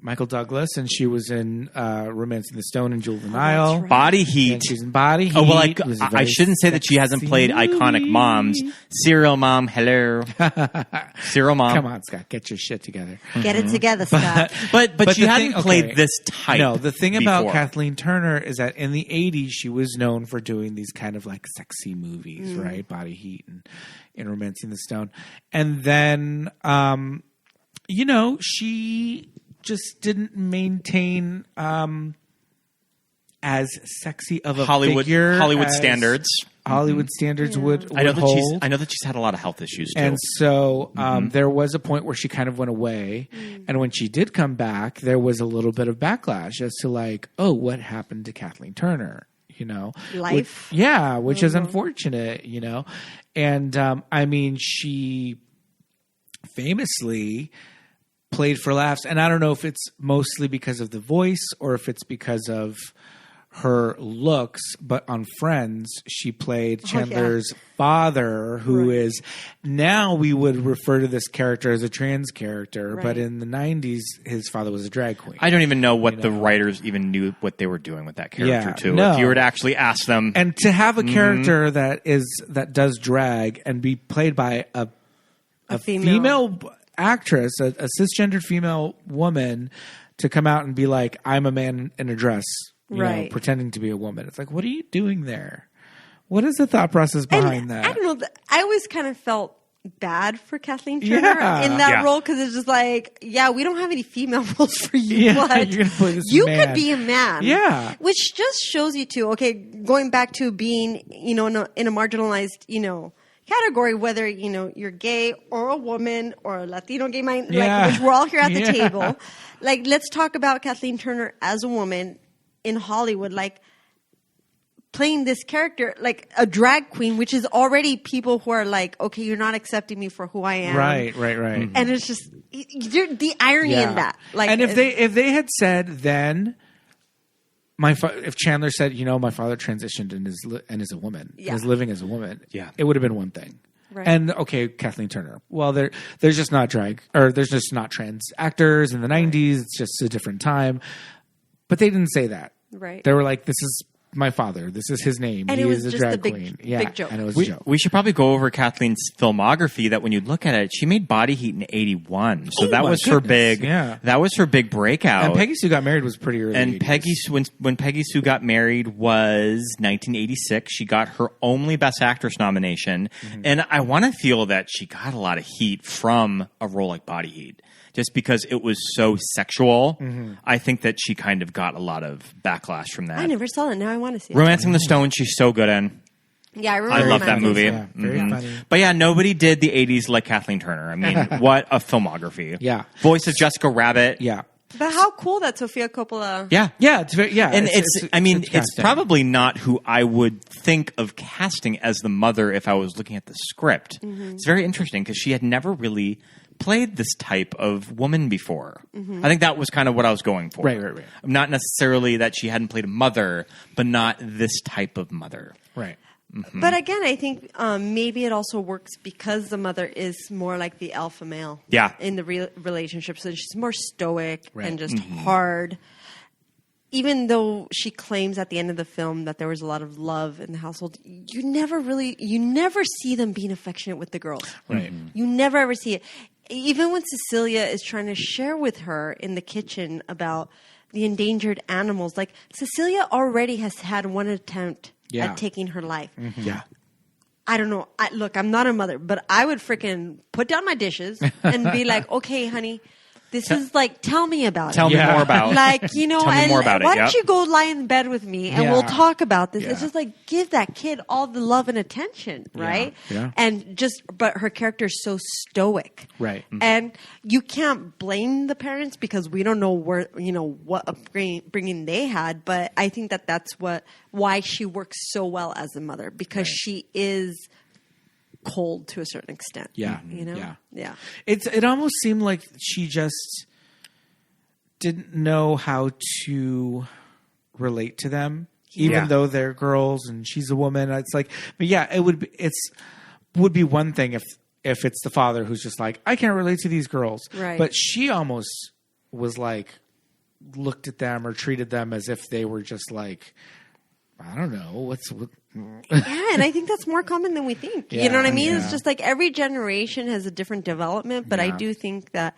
Michael Douglas, and she was in Romancing the Stone and Jewel of the Nile.
Right. Body Heat.
And she's in Body Heat.
Oh, well, I shouldn't say that she hasn't played iconic moms. Serial Mom, hello. Serial Mom.
Come on, Scott, get your shit together.
Get it together, Scott.
But she hadn't played this type.
No, the thing about
before.
Kathleen Turner is that in the 80s, she was known for doing these kind of like sexy movies, right? Body Heat and Romancing the Stone. And then, she just didn't maintain as sexy of a figure
Hollywood standards.
Hollywood standards would
I know
hold.
that she's had a lot of health issues too.
And so there was a point where she kind of went away. And when she did come back, there was a little bit of backlash as to like, oh, what happened to Kathleen Turner?
Life.
Which is unfortunate, And she famously played for laughs. And I don't know if it's mostly because of the voice or if it's because of her looks, but on Friends, she played Chandler's father, who is now we would refer to this character as a trans character, but in the 90s, his father was a drag queen.
I don't even know what the writers even knew what they were doing with that character too. No. If you were to actually ask them,
and to have a character that does drag and be played by a female actress, a cisgendered female woman, to come out and be like, I'm a man in a dress. Pretending to be a woman. It's like, what are you doing there? What is the thought process behind that?
I don't know. I always kind of felt bad for Kathleen Turner in that role because it's just like, we don't have any female roles for you, but
you're gonna play this
you
man.
could be a man.
Yeah.
Which just shows you too, going back to being, in a marginalized, category, whether, you're gay or a woman or a Latino gay man, which we're all here at the table. Like, let's talk about Kathleen Turner as a woman in Hollywood, playing this character, like a drag queen, which is already people who are like, okay, you're not accepting me for who I am.
Right.
And it's just the irony in that.
And if they had said then, if Chandler said, my father transitioned and is a woman, is living as a woman, it would have been one thing.
Right.
And Kathleen Turner. Well, there's just not there's just not trans actors in the 90s. It's just a different time. But they didn't say that.
Right.
They were like, this is my father. This is his name.
And
he
it was
is a
just
drag
a big,
queen.
big joke.
And it was a joke.
We should probably go over Kathleen's filmography. That when you look at it, she made Body Heat in '81, so that was her big. Yeah. That was her big breakout.
And Peggy Sue Got Married was pretty early.
And
80s.
when Peggy Sue Got Married was 1986. She got her only Best Actress nomination, and I want to feel that she got a lot of heat from a role like Body Heat. Just because it was so sexual, I think that she kind of got a lot of backlash from that.
I never saw it. Now I want to see it.
Romancing the Stone, she's so good in.
Yeah, I remember.
I love that movie.
Yeah, very funny.
But nobody did the 80s like Kathleen Turner. I mean, what a filmography.
Yeah.
Voice of Jessica Rabbit.
Yeah.
But how cool that Sofia Coppola.
Yeah. It's very,
And it's probably not who I would think of casting as the mother if I was looking at the script. It's very interesting because she had never really played this type of woman before. I think that was kind of what I was going for.
Right.
Not necessarily that she hadn't played a mother, but not this type of mother.
Right.
But again, I think maybe it also works because the mother is more like the alpha male in the relationship. So she's more stoic and just hard. Even though she claims at the end of the film that there was a lot of love in the household, you never see them being affectionate with the girls.
Right.
You never ever see it. Even when Cecilia is trying to share with her in the kitchen about the endangered animals, like Cecilia already has had one attempt at taking her life.
Yeah.
I don't know. Look, I'm not a mother, but I would freaking put down my dishes and be like, okay, honey, this is like, tell me about it.
Tell me more about it.
Like, you know,
Tell me more about
why
it.
don't you go lie in bed with me and we'll talk about this.
Yeah.
It's just like, give that kid all the love and attention, right?
Yeah.
And but her character is so stoic.
Right.
And you can't blame the parents because we don't know what upbringing they had, but I think that's why she works so well as a mother, because she is cold to a certain extent.
Yeah.
You know? Yeah.
It almost seemed like she just didn't know how to relate to them, even though they're girls and she's a woman. It's like, but it would be one thing if it's the father who's just like, I can't relate to these girls.
Right.
But she almost was like, looked at them or treated them as if they were just like, I don't know,
yeah, and I think that's more common than we think. You know what I mean? It's just like every generation has a different development, but I do think that,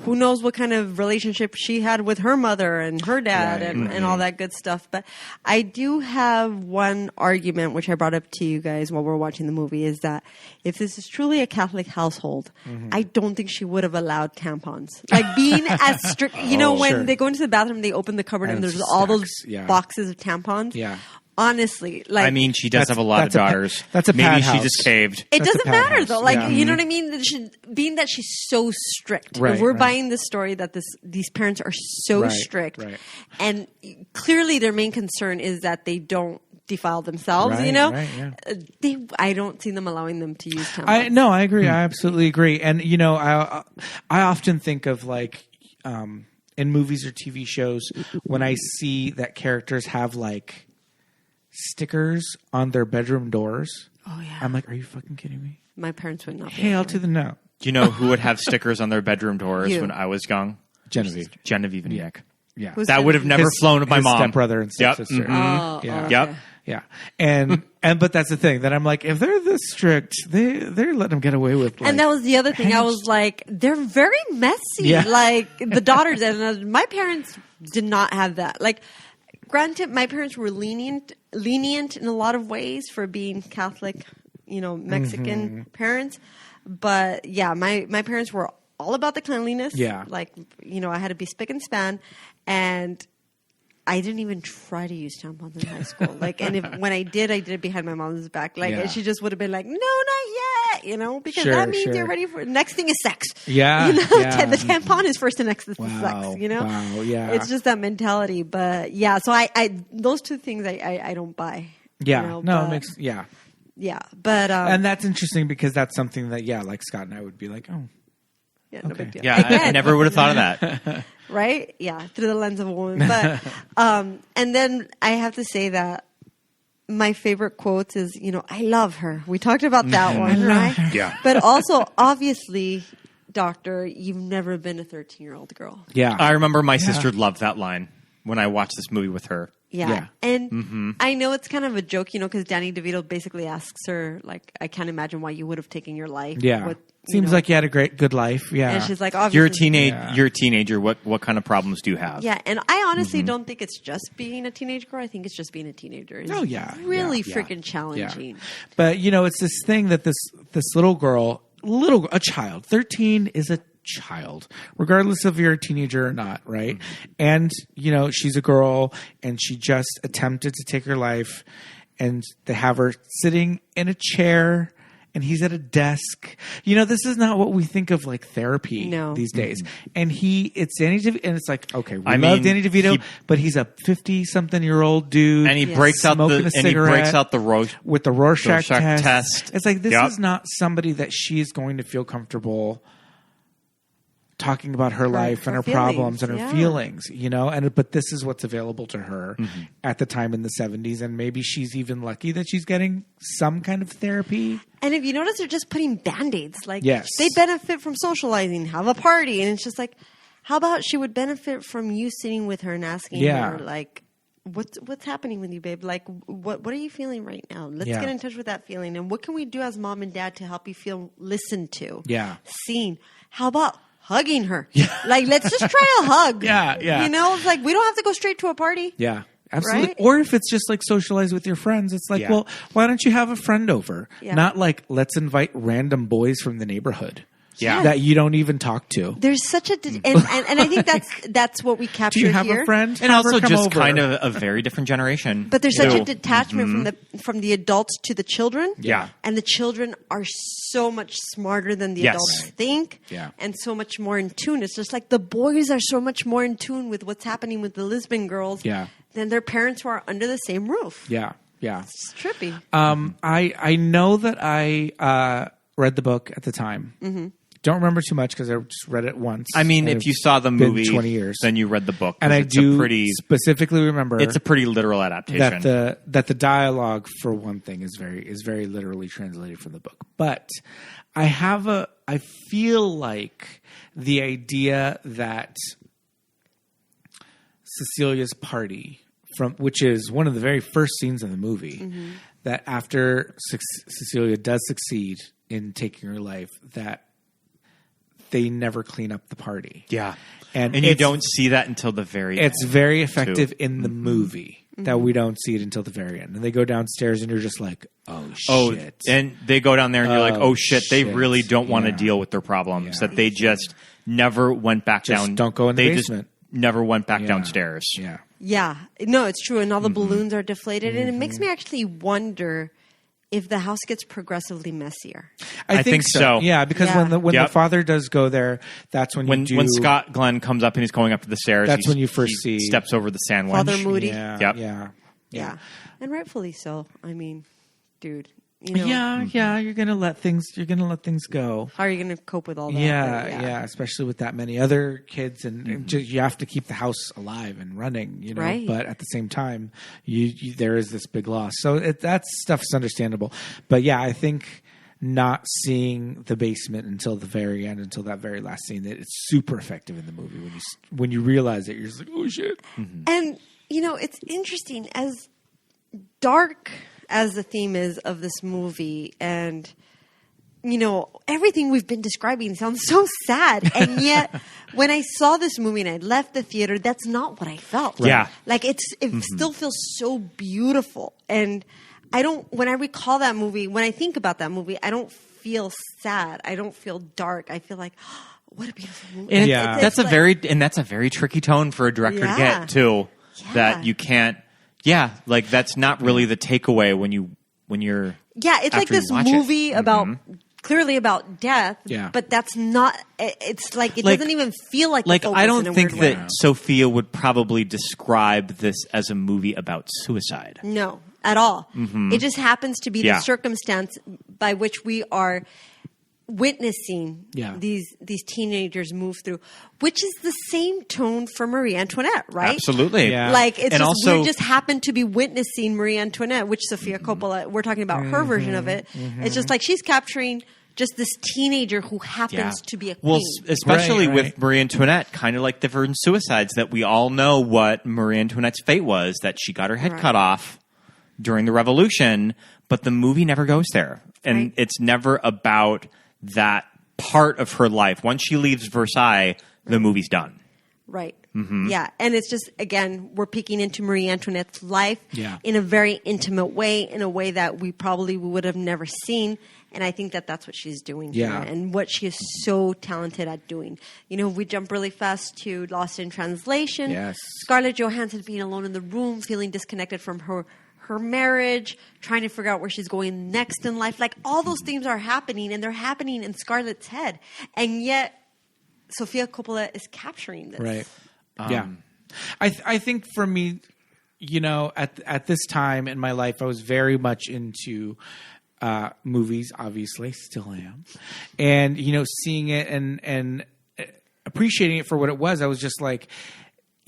who knows what kind of relationship she had with her mother and her dad and all that good stuff. But I do have one argument, which I brought up to you guys while we were watching the movie, is that if this is truly a Catholic household, I don't think she would have allowed tampons. Like being as strict, when they go into the bathroom, they open the cupboard and there's all those boxes of tampons. Yeah. Honestly, like
I mean, she does have a lot of daughters.
That's a
maybe
house.
she just caved.
It doesn't matter though. Like you know what I mean? Being that she's so strict, we're buying this story that these parents are so strict, and clearly their main concern is that they don't defile themselves. I don't see them allowing them to use tampons.
I agree. I absolutely agree. And I often think of like in movies or TV shows when I see that characters have like stickers on their bedroom doors. Oh yeah. I'm like, are you fucking kidding me?
My parents would not.
Hail to the no.
Do you know who would have stickers on their bedroom doors when I was young?
Genevieve
and Nick.
Yeah.
That would have never flown with my mom.
Stepbrother and stepsister.
Oh, okay.
Yeah. And but that's the thing that I'm like, if they're this strict, they're letting them get away with. Like,
and that was the other thing. I was like, they're very messy. Yeah. Like the daughters, and my parents did not have that. Like, granted, my parents were lenient in a lot of ways for being Catholic, Mexican parents. But yeah, my parents were all about the cleanliness. Yeah. Like, I had to be spick and span, and I didn't even try to use tampons in high school. Like, and when I did it behind my mom's back. Like, and she just would have been like, "No, not yet," because that means you're ready for next thing is sex.
Yeah,
the tampon is first, and next is the sex.
Wow, yeah.
It's just that mentality. But yeah, so I those two things I don't buy.
Yeah, it makes yeah,
but
and that's interesting because that's something that like Scott and I would be like, oh.
Yeah, no big deal.
Yeah, I never would have thought of that.
Right? Yeah, through the lens of a woman. But and then I have to say that my favorite quotes is, I love her. We talked about that one, right?
Yeah.
But also, obviously, Doctor, you've never been a 13-year-old girl.
Yeah.
I remember my sister loved that line when I watched this movie with her.
Yeah. And I know it's kind of a joke, because Danny DeVito basically asks her, like, I can't imagine why you would have taken your life.
Yeah. Seems like you had a good life. Yeah.
And she's like, obviously.
You're a teenager. What kind of problems do you have?
Yeah. And I honestly don't think it's just being a teenage girl. I think it's just being a teenager. It's really freaking challenging.
Yeah. But, it's this thing that this little girl, a child, 13 is a child, regardless if you're a teenager or not, right? And she's a girl, and she just attempted to take her life, and they have her sitting in a chair, and he's at a desk. This is not what we think of like therapy these days. And it's Danny DeVito, and it's like, okay, we love Danny DeVito, but he's a 50-something-year-old dude,
and he breaks out the
with the Rorschach test. It's like, this is not somebody that she's going to feel comfortable talking about her life and her problems and her feelings, but this is what's available to her at the time in the 70s. And maybe she's even lucky that she's getting some kind of therapy.
And if you notice, they're just putting Band-Aids. Like, they benefit from socializing, have a party. And it's just like, how about she would benefit from you sitting with her and asking her, like, what's happening with you, babe? Like, what are you feeling right now? Let's get in touch with that feeling. And what can we do as mom and dad to help you feel listened to?
Yeah.
Seen. How about hugging her? Like, let's just try a hug. It's like, we don't have to go straight to a party.
Yeah, absolutely.
Right?
Or if it's just like socialize with your friends, it's like, well, why don't you have a friend over? Not like, let's invite random boys from the neighborhood. That you don't even talk to.
There's such a and I think that's what we captured here.
Do you have a friend?
And also just kind of a very different generation.
But there's such a detachment from the adults to the children.
Yeah.
And the children are so much smarter than the adults think.
Yeah.
And so much more in tune. It's just like the boys are so much more in tune with what's happening with the Lisbon girls than their parents who are under the same roof.
Yeah.
It's trippy.
I know that I read the book at the time. Don't remember too much because I just read it once.
I mean, if you saw the movie
20 years.
then you read the book.
And I do specifically remember
it's a pretty literal adaptation.
That the dialogue, for one thing, is very literally translated from the book. But I feel like the idea that Cecilia's party, which is one of the very first scenes in the movie, that after Cecilia does succeed in taking her life, that they never clean up the party.
Yeah. And you don't see that until the very end.
It's very effective in the movie that we don't see it until the very end. And they go downstairs and you're just like, oh, shit.
And they go down there and you're like, oh, shit. They really don't want to deal with their problems. That they just never went back down.
Don't go in the basement.
Just never went back downstairs.
Yeah.
Yeah. No, it's true. And all the balloons are deflated. And it makes me actually wonder if the house gets progressively messier.
I think so. Yeah, because when the father does go there, that's when
Scott Glenn comes up and he's going up to the stairs.
That's when you first see
steps over the sandwich.
Father Moody.
Yeah.
And rightfully so. I mean, dude.
You're gonna let things go.
How are you gonna cope with all that?
Yeah, especially with that many other kids, and you have to keep the house alive and running,
Right.
But at the same time, you there is this big loss, so that stuff's understandable. But yeah, I think not seeing the basement until the very end, until that very last scene, that it's super effective in the movie when you realize it, you're just like, oh shit.
And it's interesting, as dark as the theme is of this movie, and everything we've been describing sounds so sad, and yet when I saw this movie and I left the theater, that's not what I felt.
Yeah,
like it still feels so beautiful, and when I recall that movie, when I think about that movie, I don't feel sad, I don't feel dark, I feel like, oh, what a beautiful movie.
And that's a very tricky tone for a director to get too. That you can't. Yeah, like that's not really the takeaway when you're.
Yeah, it's like this movie about clearly about death.
Yeah.
But that's not. It's like it doesn't even feel like.
Like I don't think that Sophia would probably describe this as a movie about suicide.
No, at all. It just happens to be the circumstance by which we are witnessing these teenagers move through, which is the same tone for Marie Antoinette, right?
Absolutely.
Yeah.
Like it's we just happen to be witnessing Marie Antoinette, which Sofia Coppola, we're talking about her version of it. It's just like she's capturing just this teenager who happens to be a queen.
Well, especially with Marie Antoinette, kind of like the Verdun suicides, that we all know what Marie Antoinette's fate was, that she got her head cut off during the revolution, but the movie never goes there. And it's never about that part of her life. Once she leaves Versailles, the movie's done.
Right. Yeah. And it's just, again, we're peeking into Marie Antoinette's life in a very intimate way, in a way that we probably would have never seen. And I think that that's what she's doing here and what she is so talented at doing. We jump really fast to Lost in Translation.
Yes.
Scarlett Johansson being alone in the room, feeling disconnected from her marriage, trying to figure out where she's going next in life. Like all those themes are happening, and they're happening in Scarlett's head. And yet Sofia Coppola is capturing this.
Right. I think for me, at this time in my life, I was very much into movies, obviously, still am. And, seeing it and appreciating it for what it was, I was just like,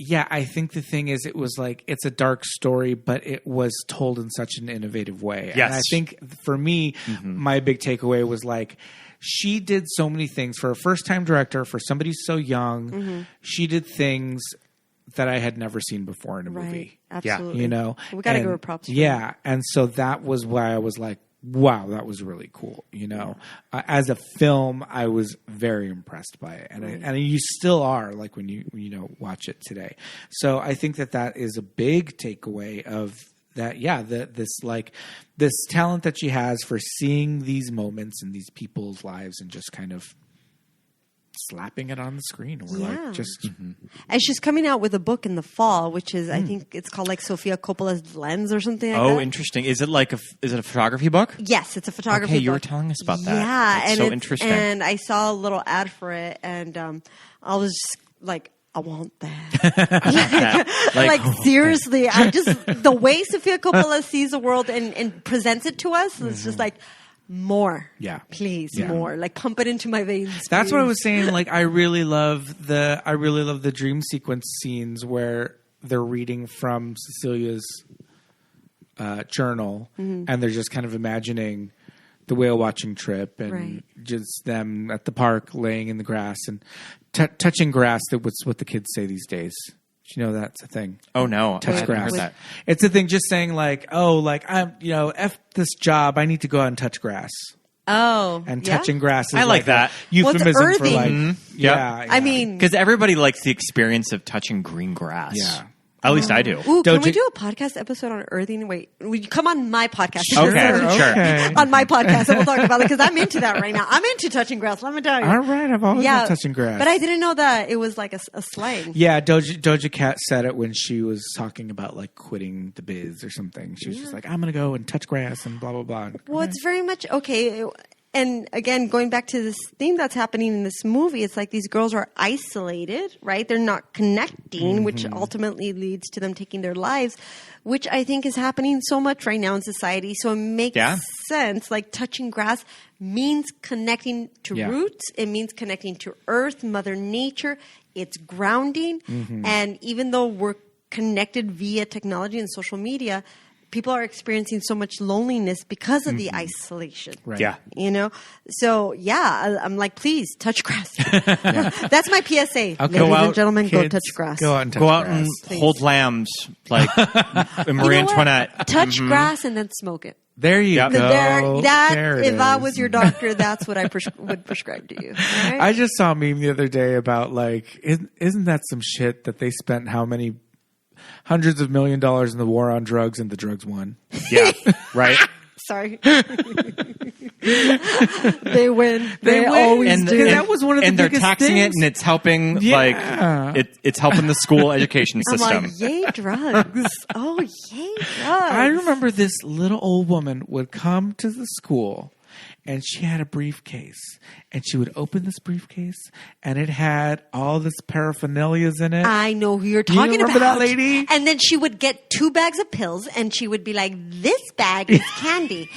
yeah, I think the thing is, it was like, it's a dark story, but it was told in such an innovative way.
Yes.
And I think for me, my big takeaway was like, she did so many things for a first-time director, for somebody so young. She did things that I had never seen before in a movie.
Absolutely. We got to give her props.
Yeah. And so that was why I was like, wow, that was really cool. As a film, I was very impressed by it, and you still are, like when you watch it today. So I think that is a big takeaway of that. Yeah, this talent that she has for seeing these moments in these people's lives and just kind of slapping it on the screen. We're like just
and she's coming out with a book in the fall, which is I think it's called like Sofia Coppola's Lens or something like that.
Oh, interesting. Is it a photography book?
Yes, it's a photography book.
You were telling us about that.
Yeah,
and so interesting.
And I saw a little ad for it, and I was just like, I want that. like seriously, I just the way Sofia Coppola sees the world and presents it to us, it's just like, more.
Yeah.
Please, more. Like pump it into my veins.
That's what I was saying. Like I really love the dream sequence scenes where they're reading from Cecilia's journal and they're just kind of imagining the whale watching trip and just them at the park laying in the grass and touching grass. That's what the kids say these days. Do you know that's a thing?
Oh no,
Touch grass.
Heard that.
It's a thing. Just saying like, oh, like I'm, F this job. I need to go out and touch grass.
Oh,
and touching grass. Is
I like that
euphemism
well,
for like,
yeah.
I mean,
because everybody likes the experience of touching green grass.
Yeah.
At least I do.
Ooh, can we do a podcast episode on earthing? Wait, will you come on my podcast?
Sure.
On my podcast, and we'll talk about it because I'm into that right now. I'm into touching grass. Let me tell you.
All right, I've always been touching grass,
but I didn't know that it was like a slang.
Yeah, Doja Cat said it when she was talking about like quitting the biz or something. She was just like, "I'm gonna go and touch grass and blah blah blah."
Well, it's very much okay. And again, going back to this thing that's happening in this movie, it's like these girls are isolated, right? They're not connecting, which ultimately leads to them taking their lives, which I think is happening so much right now in society. So it makes sense. Like touching grass means connecting to roots. It means connecting to earth, Mother Nature. It's grounding. And even though we're connected via technology and social media, people are experiencing so much loneliness because of the isolation.
Right.
Yeah.
So I'm like, please touch grass. That's my PSA.
Okay.
Ladies and gentlemen, go touch grass.
Go out and touch
Go out
grass.
and hold lambs like Marie Antoinette.
Touch grass and then smoke it.
There you go.
If I was your doctor, that's what I would prescribe to you. Right?
I just saw a meme the other day about like, isn't that some shit that they spent how many hundreds of $1 million in the war on drugs and the drugs won?
Yeah, right.
Sorry. They win. They always do.
That was one of the
and they're
biggest
taxing
things.
it, and it's helping. Like it's helping the school education system.
I'm like, yay drugs! Oh, yay drugs!
I remember this little old woman would come to the school, and she had a briefcase, and she would open this briefcase, and it had all this paraphernalias in it.
I know who you're talking
remember
about.
that lady?
And then she would get 2 bags of pills, and she would be like, "This bag is candy.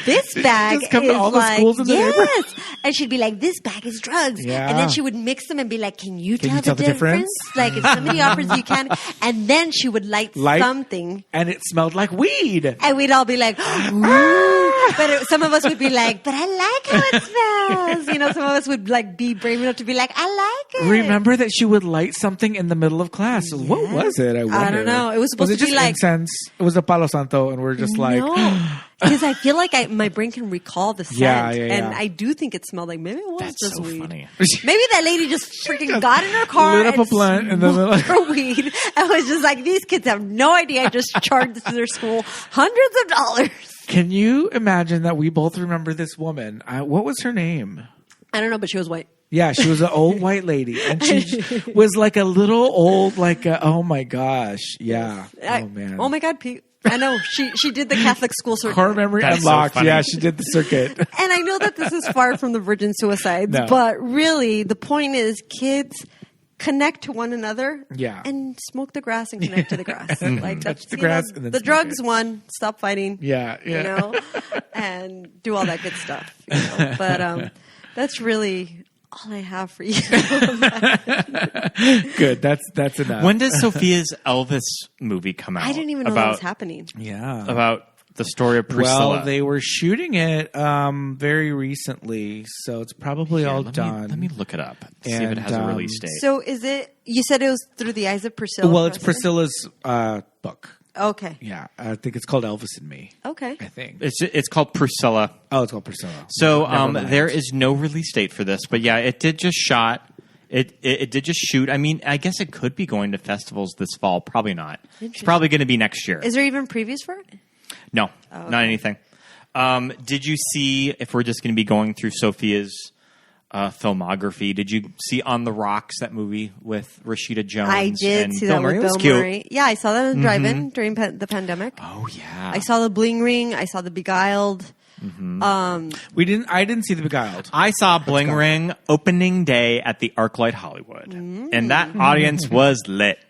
This bag
just come
is
to all the
like
schools in the neighborhood?"
And she'd be like, "This bag is drugs."
Yeah.
And then she would mix them and be like, "Can you tell
the difference?
Like if somebody offers you candy," and then she would light something,
and it smelled like weed,
and we'd all be like, "Ooh." But some of us would be like, "But I like how it smells." Some of us would like be brave enough to be like, "I like it."
Remember that she would light something in the middle of class. Yeah. What was it? I wonder.
I don't know. It was supposed to be like
incense. It was a Palo Santo, and we're just like,
because I feel like my brain can recall the scent,
and
I do think it smelled like maybe it was
That's
just
so
weed.
funny.
Maybe that lady just freaking got in her car,
lit up a blunt, and then
for weed, and was just like, these kids have no idea. I just charged their school hundreds of dollars.
Can you imagine that we both remember this woman? What was her name?
I don't know, but she was white.
Yeah, she was an old white lady, and she was like a little old, oh my gosh, yeah. Oh man.
Oh my God, Pete. I know she did the Catholic school circuit.
Core memory unlocked. So yeah, she did the circuit.
And I know that this is far from the virgin suicides, but really the point is kids connect to one another and smoke the grass and connect to the grass. Like that's
the grass and then
the drugs one, stop fighting.
Yeah.
And do all that good stuff. But that's really all I have for you.
Good. That's enough.
When does Sophia's Elvis movie come out?
I didn't even know that was happening.
Yeah.
About the story of Priscilla.
Well, they were shooting it very recently, so it's probably all done.
Let me look it up. See if it has a release date.
So is it, you said it was through the eyes of Priscilla?
Well, it's Priscilla's book.
Okay.
Yeah, I think it's called Elvis and Me.
Okay.
I think.
It's called Priscilla.
Oh, it's called Priscilla.
So there is no release date for this, but yeah, it did just shot. It did just shoot. I mean, I guess it could be going to festivals this fall. Probably not. It's probably going to be next year.
Is there even previews for it?
No, not anything. Did you see, if we're just going to be going through Sophia's filmography, did you see On the Rocks, that movie with Rashida Jones?
I did see that with Bill Murray. Yeah, I saw that in drive-in during the pandemic.
Oh, yeah.
I saw The Bling Ring. I saw The Beguiled.
I didn't see The Beguiled.
I saw Bling Ring opening day at the ArcLight Hollywood, and that audience was lit.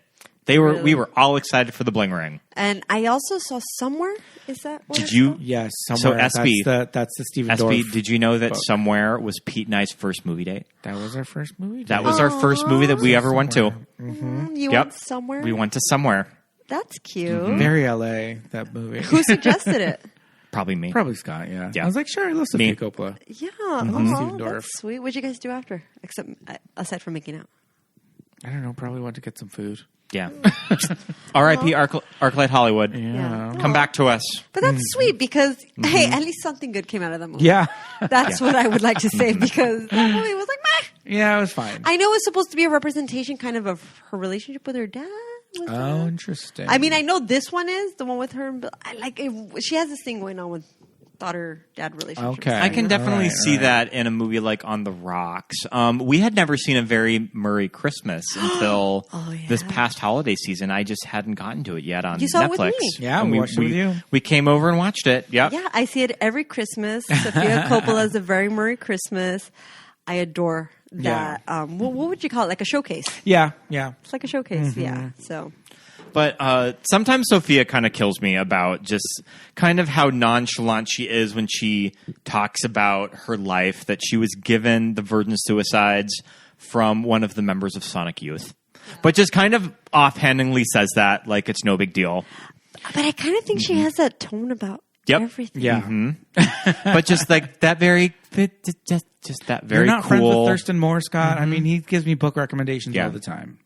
We were all excited for the Bling Ring.
And I also saw Somewhere. Is that what
Did you?
Yes, Somewhere.
So Espie,
that's the Stephen Dorff
Espie, did you know that
book.
Somewhere was Pete and I's first movie date?
That was our first movie date.
That was our first movie that we ever went to.
You went Somewhere?
We went to Somewhere.
That's cute.
Very LA, that movie.
Who suggested it?
Probably me.
Probably Scott, yeah. I was like, sure, I love Sofia Coppola.
Yeah.
Stephen Dorff.
That's sweet. What did you guys do after? Aside from making out?
I don't know. Probably went to get some food.
Yeah. R.I.P. Arclight Hollywood.
Yeah.
Come back to us.
But that's sweet because, hey, at least something good came out of that movie.
Yeah.
That's what I would like to say because that movie was like, meh.
Yeah, it was fine.
I know it was supposed to be a representation kind of her relationship with her dad.
Oh, interesting.
I mean, I know this one is the one with her. But she has this thing going on with daughter-dad relationship.
Okay.
I can definitely see that in a movie like On the Rocks. We had never seen a very Murray Christmas until this past holiday season. I just hadn't gotten to it yet on
You saw
Netflix.
it with me.
Yeah, we watched it with you.
We came over and watched it. Yep.
Yeah, I see it every Christmas. Sofia Coppola is a very Murray Christmas. I adore that.
Yeah.
What would you call it? Like a showcase.
Yeah, yeah.
It's like a showcase. Yeah. So.
But sometimes Sophia kind of kills me about just kind of how nonchalant she is when she talks about her life, that she was given the Virgin Suicides from one of the members of Sonic Youth. But just kind of offhandedly says that like it's no big deal.
But I kind of think she has that tone about everything.
Yeah.
But just like that just that very
You're not
cool.
friends with Thurston Moore, Scott? I mean, he gives me book recommendations all the time.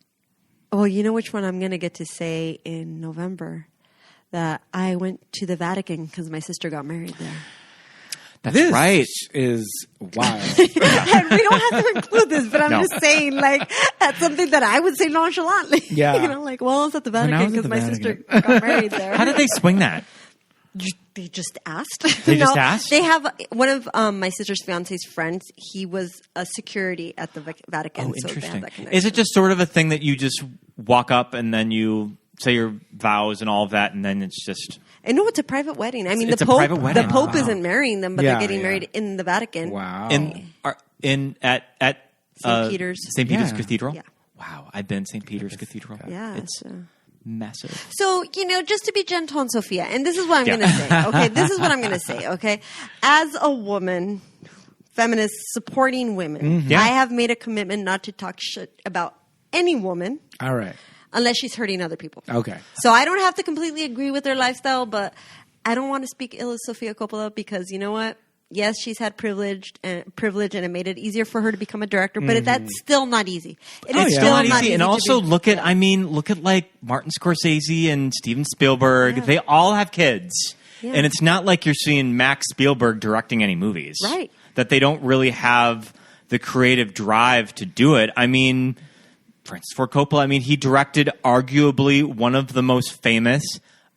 Well, you know which one I'm going to get to say in November? That I went to the Vatican because my sister got married there.
That's right.
Is wild.
And we don't have to include this, but I'm just saying, like, that's something that I would say nonchalantly.
Yeah.
You know, like, well, I was at the
When I
Vatican
was at
because
the
my sister
Vatican.
got married there.
How did they swing that?
They just asked.
They just asked?
They have one of my sister's fiance's friends. He was a security at the Vatican.
Oh,
So they
interesting.
have that connection.
Is it just sort of a thing that you just walk up and then you say your vows and all of that, and then it's just...
I know it's a private wedding. I mean,
It's
the
a
Pope.
private wedding.
The Pope
Wow.
isn't marrying them, but
Yeah,
they're getting
yeah.
married in the Vatican.
Wow.
at
St. Peter's.
St. Peter's
Yeah.
Cathedral?
Yeah.
Wow, I've been St. Peter's Cathedral.
Yeah,
It's massive.
So, just to be gentle on Sophia, and this is what I'm going to say, okay? This is what I'm going to say, okay? As a woman, feminist, supporting women,
Yeah.
I have made a commitment not to talk shit about any woman
All right.
unless she's hurting other people.
Okay.
So I don't have to completely agree with their lifestyle, but I don't want to speak ill of Sofia Coppola because you know what? Yes, she's had privilege, and it made it easier for her to become a director. But that's still not easy.
It's still not easy. And also look at like Martin Scorsese and Steven Spielberg.
Yeah.
They all have kids.
Yeah.
And it's not like you're seeing Max Spielberg directing any movies.
Right.
That they don't really have the creative drive to do it. I mean, Francis Ford Coppola, he directed arguably one of the most famous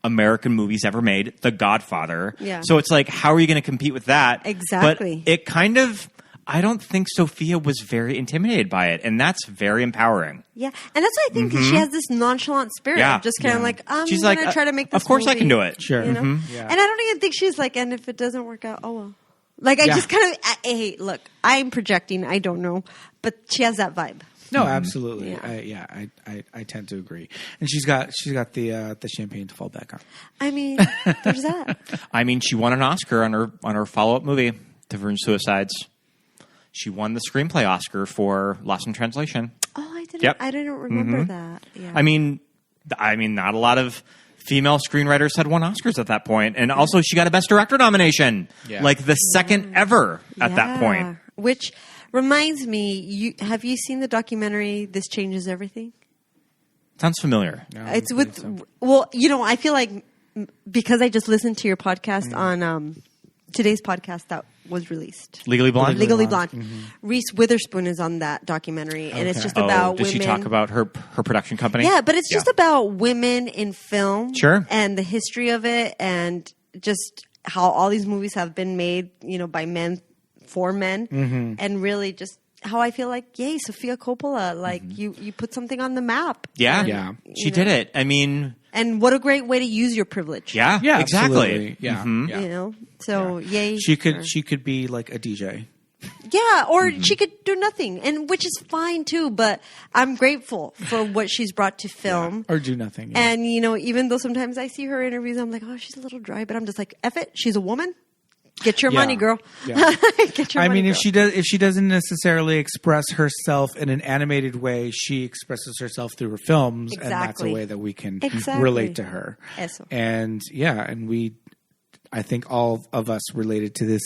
American movies ever made, The Godfather.
Yeah.
So it's like, how are you going to compete with that?
Exactly.
But it kind of... I don't think Sophia was very intimidated by it, and that's very empowering.
Yeah, and that's why I think she has this nonchalant spirit.
Yeah.
Just kind of like, I'm
She's
going to
like,
try to make this
of course I
movie,
can do it.
Sure.
You know?
Yeah.
And I don't even think she's like, and if it doesn't work out, oh well. Like, I just kind of, hey, look, I'm projecting, I don't know, but she has that vibe.
No, absolutely.
Yeah.
I tend to agree. And she's got the champagne to fall back on.
I mean, there's that.
She won an Oscar on her follow-up movie, The Virgin Suicides. She won the screenplay Oscar for Lost in Translation.
Oh, I didn't.
Yep.
I didn't remember that. Yeah.
Not a lot of female screenwriters had won Oscars at that point, and also she got a Best Director nomination, like the second ever at that point.
Which reminds me, have you seen the documentary "This Changes Everything"?
Sounds familiar.
No,
It's
I
with.
think so.
Well, I feel like because I just listened to your podcast on today's podcast that was released.
Legally Blonde?
Legally Blonde. Reese Witherspoon is on that documentary, and it's just about
does
women.
she talk about her production company?
Yeah, but it's just about women in film.
Sure.
And the history of it, and just how all these movies have been made, by men, for men, and really just how I feel like, yay, Sofia Coppola, like you put something on the map.
Yeah.
And,
Yeah.
She did it.
And what a great way to use your privilege.
Yeah, exactly.
Absolutely. Yeah. Yeah.
So yay.
She could be like a DJ.
Yeah, or she could do nothing, and which is fine too. But I'm grateful for what she's brought to film,
Or do nothing. Yeah.
and even though sometimes I see her interviews, I'm like, oh, she's a little dry, but I'm just like, F it, she's a woman. Get your money, girl.
Yeah.
Get your money, girl.
if she doesn't necessarily express herself in an animated way, she expresses herself through her films, and that's a
Exactly.
way that we can
Exactly.
relate to her.
Eso.
And I think all of us related to this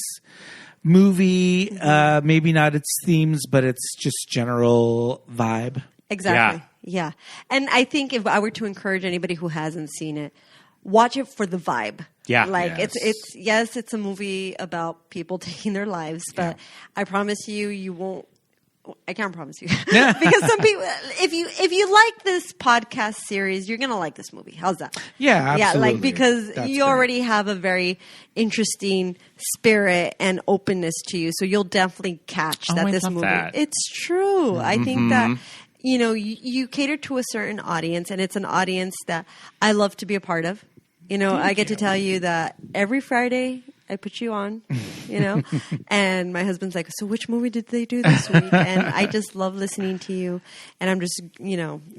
movie. Maybe not its themes, but its just general vibe.
Exactly. Yeah. And I think if I were to encourage anybody who hasn't seen it, watch it for the vibe.
Yeah.
Like it's a movie about people taking their lives, but I promise you won't. I can't promise you because some people, if you like this podcast series, you're gonna like this movie. How's that?
Yeah, absolutely.
Yeah, like because
That's
you already have a very interesting spirit and openness to you, so you'll definitely catch that this movie. It's true. I think that you cater to a certain audience, and it's an audience that I love to be a part of. I get to tell you that every Friday I put you on, and my husband's like, so which movie did they do this week? And I just love listening to you. And I'm just,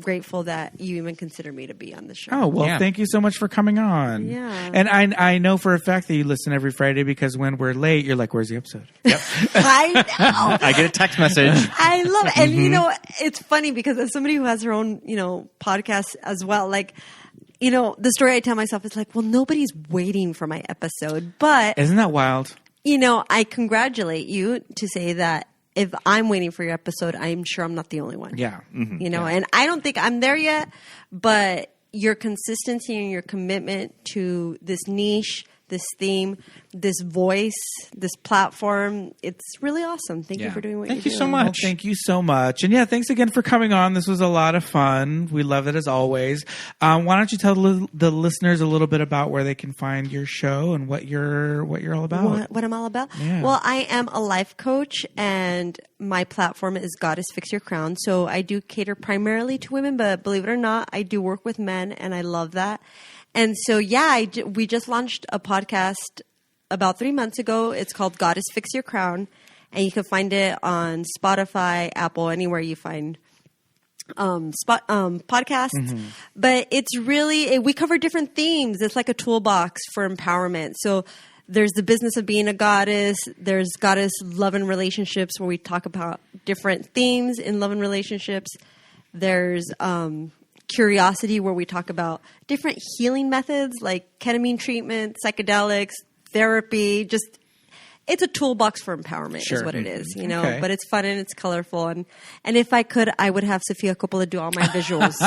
grateful that you even consider me to be on the show.
Oh, well, thank you so much for coming on.
Yeah.
And I know for a fact that you listen every Friday because when we're late, you're like, where's the episode?
Yep.
I know.
I get a text message.
I love it. And, it's funny because as somebody who has her own, podcast as well, like, the story I tell myself is like, well, nobody's waiting for my episode, but
isn't that wild?
I congratulate you to say that if I'm waiting for your episode, I'm sure I'm not the only one.
Yeah.
Mm-hmm. And I don't think I'm there yet, but your consistency and your commitment to this niche, this theme, this voice, this platform, it's really awesome. Thank you for doing what
you do.
Thank you
so much.
Well, thank you so much. And thanks again for coming on. This was a lot of fun. We love it as always. Why don't you tell the listeners a little bit about where they can find your show and what you're all about?
What I'm all about?
Yeah.
Well, I am a life coach and my platform is Goddess Fix Your Crown. So I do cater primarily to women, but believe it or not, I do work with men and I love that. And so, we just launched a podcast about 3 months ago. It's called Goddess Fix Your Crown. And you can find it on Spotify, Apple, anywhere you find podcasts. Mm-hmm. But it's really, we cover different themes. It's like a toolbox for empowerment. So there's the business of being a goddess. There's goddess love and relationships where we talk about different themes in love and relationships. There's curiosity where we talk about different healing methods like ketamine treatment, psychedelics, therapy, it's a toolbox for empowerment is what it is,
Okay.
But it's fun and it's colorful. And if I could, I would have Sofia Coppola do all my visuals,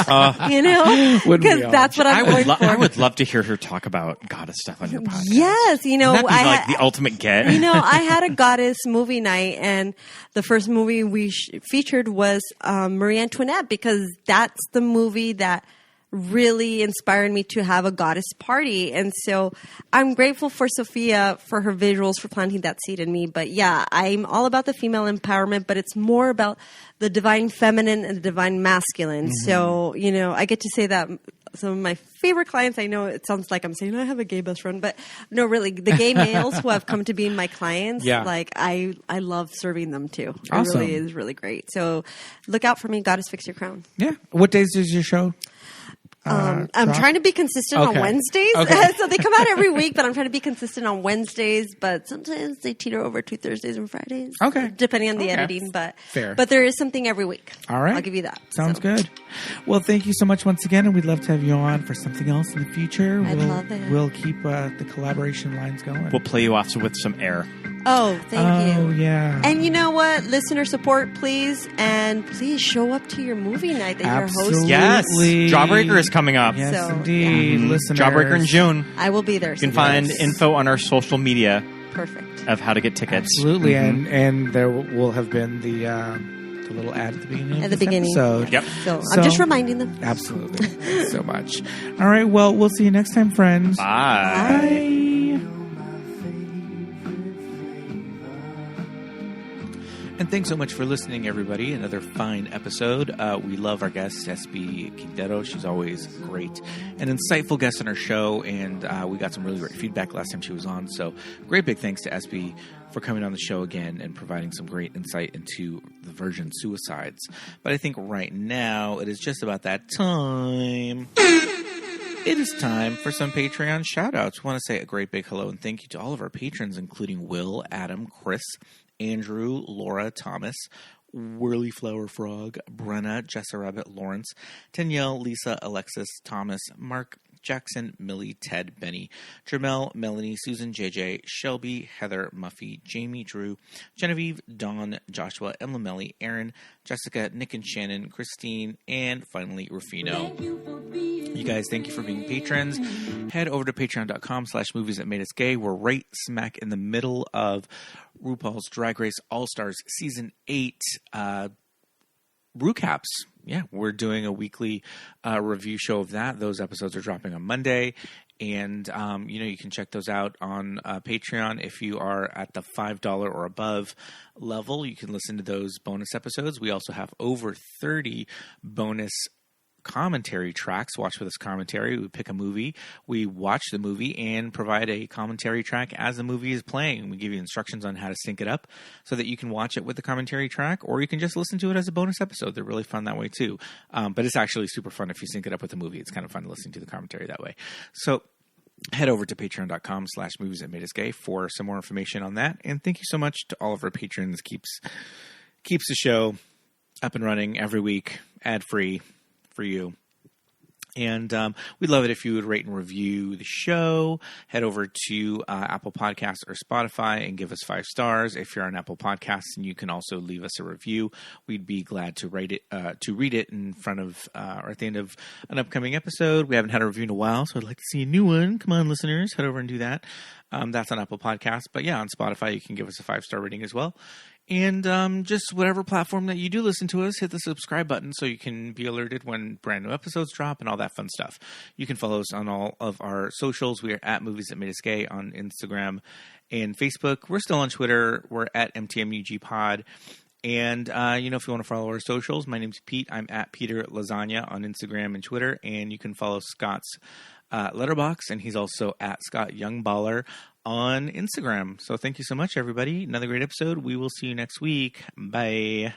because that's what I'm going for.
I would love to hear her talk about goddess stuff on your podcast.
Yes.
Wouldn't that be the ultimate get?
I had a goddess movie night and the first movie we featured was Marie Antoinette because that's the movie that really inspired me to have a goddess party. And so I'm grateful for Sofia for her visuals, for planting that seed in me. But I'm all about the female empowerment, but it's more about the divine feminine and the divine masculine. Mm-hmm. So, I get to say that some of my favorite clients, I know it sounds like I'm saying I have a gay best friend, but no, really, the gay males who have come to be my clients, I love serving them too.
Awesome.
It really is really great. So look out for me, Goddess Fix Your Crown.
Yeah. What days is your show?
I'm trying to be consistent on Wednesdays.
Okay.
So they come out every week, but I'm trying to be consistent on Wednesdays. But sometimes they teeter over to Thursdays and Fridays.
Okay.
Depending on the editing. But
fair.
But there is something every week.
All right.
I'll give you that.
Sounds good. Well, thank you so much once again. And we'd love to have you on for something else in the future.
I'd love it.
We'll keep the collaboration lines going.
We'll play you off with some air.
Oh, thank you.
Oh, yeah.
And you know what? Listener support, please. And please show up to your movie night that you're hosting.
Yes. Jawbreaker is coming up.
Yes,
So,
indeed.
Mm-hmm.
Listeners.
Jawbreaker in June.
I will be there.
You can find info on our social media.
Perfect.
Of how to get tickets.
Absolutely. Mm-hmm. And there will have been the little ad at the beginning of this episode.
Yep.
So I'm just reminding them.
Absolutely. Thanks so much. All right. Well, we'll see you next time, friends.
Bye.
Bye. And thanks so much for listening, everybody. Another fine episode. We love our guest, Espie Quintero. She's always great. An insightful guest on our show, and we got some really great feedback last time she was on. So great big thanks to Espie for coming on the show again and providing some great insight into the virgin suicides. But I think right now it is just about that time. It is time for some Patreon shout-outs. We want to say a great big hello and thank you to all of our patrons, including Will, Adam, Chris, Andrew, Laura, Thomas, Whirly Flower Frog, Brenna, Jessa Rabbit, Lawrence, Danielle, Lisa, Alexis, Thomas, Mark,
Jackson, Millie, Ted, Benny, Jermel, Melanie, Susan, JJ, Shelby, Heather, Muffy, Jamie, Drew, Genevieve, Dawn, Joshua, Emma, Melly, Aaron, Jessica, Nick and Shannon, Christine, and finally Rufino. You guys, thank you for being patrons. Head over to patreon.com/movies that made us gay. We're right smack in the middle of RuPaul's Drag Race All-Stars Season 8 recaps. Yeah, we're doing a weekly review show of that. Those episodes are dropping on Monday. And, you can check those out on Patreon. If you are at the $5 or above level, you can listen to those bonus episodes. We also have over 30 bonus commentary tracks. Watch with us commentary. We pick a movie, we watch the movie, and provide a commentary track as the movie is playing. We give you instructions on how to sync it up so that you can watch it with the commentary track, or you can just listen to it as a bonus episode. They're really fun that way too. But it's actually super fun if you sync it up with the movie. It's kind of fun listening to the commentary that way. So head over to patreon.com/movies that made us gay for some more information on that. And thank you so much to all of our patrons. Keeps the show up and running every week, ad-free for you. And we'd love it if you would rate and review the show. Head over to Apple Podcasts or Spotify and give us 5 stars. If you're on Apple Podcasts, and you can also leave us a review. We'd be glad to read it in front of or at the end of an upcoming episode. We haven't had a review in a while, so I'd like to see a new one. Come on, listeners, head over and do that. That's on Apple Podcasts. But yeah, on Spotify, you can give us a 5-star rating as well. And just whatever platform that you do listen to us, hit the subscribe button so you can be alerted when brand new episodes drop and all that fun stuff. You can follow us on all of our socials. We are at Movies That Made Us Gay on Instagram and Facebook. We're still on Twitter. We're at MTMUGPod. And, if you want to follow our socials, my name's Pete. I'm at Peter Lasagna on Instagram and Twitter. And you can follow Scott's Letterboxd, and he's also at Scott Youngballer on Instagram. So thank you so much, everybody. Another great episode. We will see you next week. Bye.